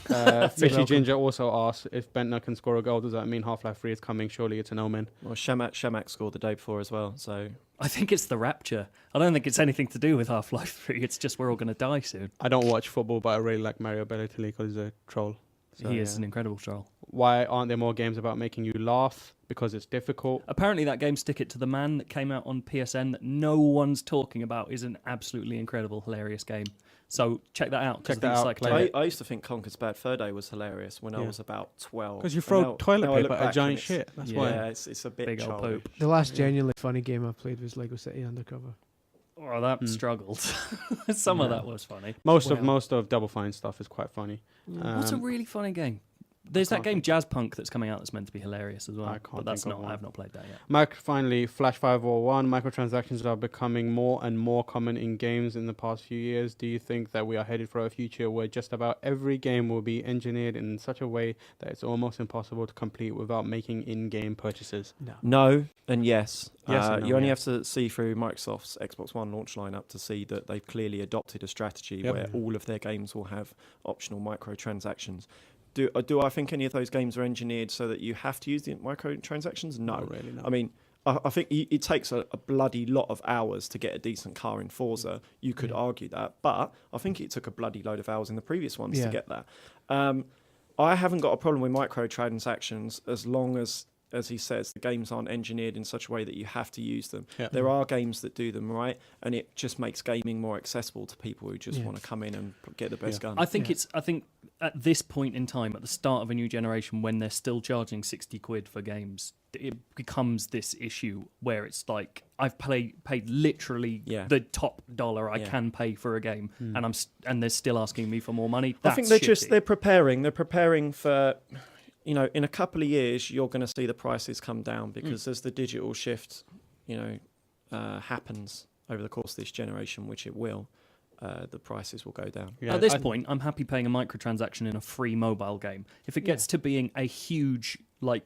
better. Fishy welcome. Ginger also asks, if Bentner can score a goal, does that mean Half-Life 3 is coming? Surely it's an omen. Well, Shamak scored the day before as well, so I think it's the rapture. I don't think it's anything to do with Half-Life 3. It's just we're all going to die soon. I don't watch football, but I really like Mario Balotelli because he's a troll. So, He is yeah. an incredible troll. Why aren't there more games about making you laugh? Because it's difficult. Apparently that game Stick It to the Man that came out on PSN that no one's talking about is an absolutely incredible, hilarious game. So check that out. 'cause Check I think that it's out, like play it. I used to think Conker's Bad Fur Day was hilarious when I Yeah. was about 12. Because you And throw now- toilet now I look paper back at and giant it's- shit. That's Yeah. why. Yeah, it's a bit Big old childish. poop. The last genuinely funny game I played was Lego City Undercover. Oh, that struggled. Some of that was funny. Most Well. of Double Fine stuff is quite funny. What's a really funny game? There's that game Jazz Punk that's coming out that's meant to be hilarious as well. I can't But that's think of not. one. I've not played that yet. Mike, finally, Flash 501. Microtransactions are becoming more and more common in games in the past few years. Do you think that we are headed for a future where just about every game will be engineered in such a way that it's almost impossible to complete without making in-game purchases? No. No and yes. Yes and no, you only yeah. have to see through Microsoft's Xbox One launch lineup to see that they've clearly adopted a strategy Yep. where all of their games will have optional microtransactions. Do I think any of those games are engineered so that you have to use the microtransactions? No. Not really, no. I mean, I think it takes a bloody lot of hours to get a decent car in Forza. You could argue that, but I think it took a bloody load of hours in the previous ones to Yeah. get that. I haven't got a problem with microtransactions as long as as he says, the games aren't engineered in such a way that you have to use them. Yeah. There are games that do them right, and it just makes gaming more accessible to people who just want to come in and get the best gun. I think at this point in time, at the start of a new generation, when they're still charging 60 quid for games, it becomes this issue where it's like, I've paid literally the top dollar I can pay for a game, and they're still asking me for more money. That's I think they're preparing for, in a couple of years you're going to see the prices come down, because as the digital shift, happens over the course of this generation, which it will, the prices will go down. At this point, I'm happy paying a microtransaction in a free mobile game. If it gets to being a huge,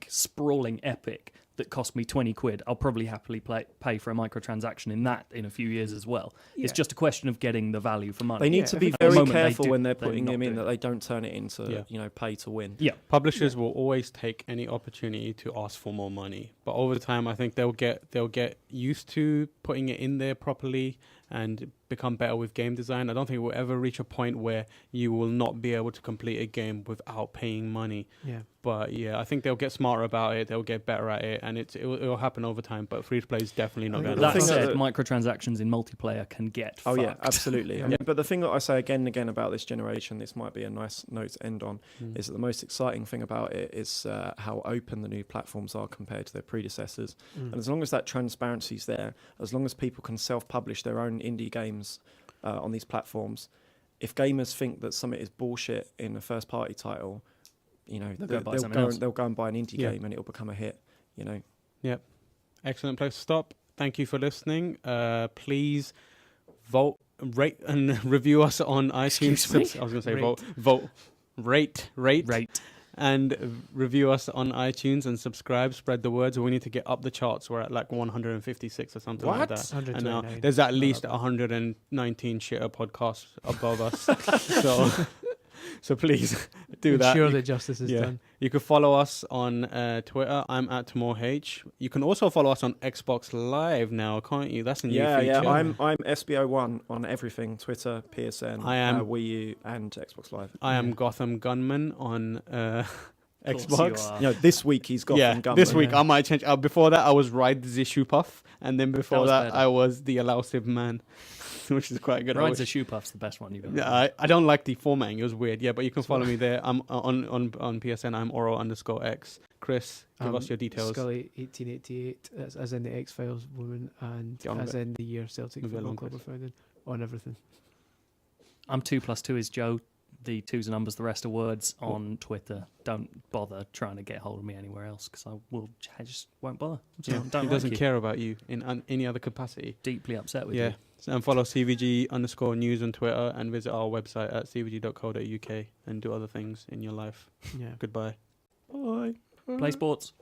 sprawling epic that cost me 20 quid, I'll probably happily pay for a microtransaction in a few years as well. It's just a question of getting the value for money. They need to be very careful when they're putting them in, that they don't turn it into, pay to win. Yeah. Publishers will always take any opportunity to ask for more money, but over time, I think they'll get used to putting it in there properly and become better with game design. I don't think we'll ever reach a point where you will not be able to complete a game without paying money. Yeah. But I think they'll get smarter about it. They'll get better at it, and it'll happen over time. But free to play is definitely not going to. That said, microtransactions in multiplayer can get fucked. Yeah, absolutely. But the thing that I say again and again about this generation, this might be a nice note to end on, is that the most exciting thing about it is how open the new platforms are compared to their predecessors. And as long as that transparency is there, as long as people can self-publish their own indie games on these platforms, if gamers think that something is bullshit in a first-party title, they'll go and buy an indie game, and it'll become a hit. Yep. Excellent place to stop. Thank you for listening. Please vote, rate, and review us on iTunes. I was going to say vote, rate, and review us on iTunes and subscribe. Spread the word. So we need to get up the charts. We're at 156 or something like that. And now there's at least 119 shitter podcasts above us. So please do that. Ensure that justice is done. You can follow us on Twitter. I'm at Tamoor H. You can also follow us on Xbox Live now, can't you? That's a new feature. Yeah. I'm SBO1 on everything: Twitter, PSN, I am Wii U, and Xbox Live. I am Gotham Gunman on Xbox. This week he's Gotham Gunman. This week I might change. Before that I was Ride the Shoe Puff, and then before that I was the Elusive Man. Which is quite good. Rides the Shoe Puff's the best one you've ever. Yeah, I don't like the formatting. It was weird. Yeah, but you can follow me there. I'm on PSN. I'm Oro_X. Chris, give us your details. Scully 1888, as in the X-Files woman, and as in the year Celtic Football Club were founded, on everything. I'm 2+2 is Joe. The 2's are numbers, the rest are words on Twitter. Don't bother trying to get hold of me anywhere else, because I just won't bother. He doesn't care about you in any other capacity. Deeply upset with you. And follow CVG_news on Twitter, and visit our website at cvg.co.uk and do other things in your life. Yeah. Goodbye. Bye. Play sports.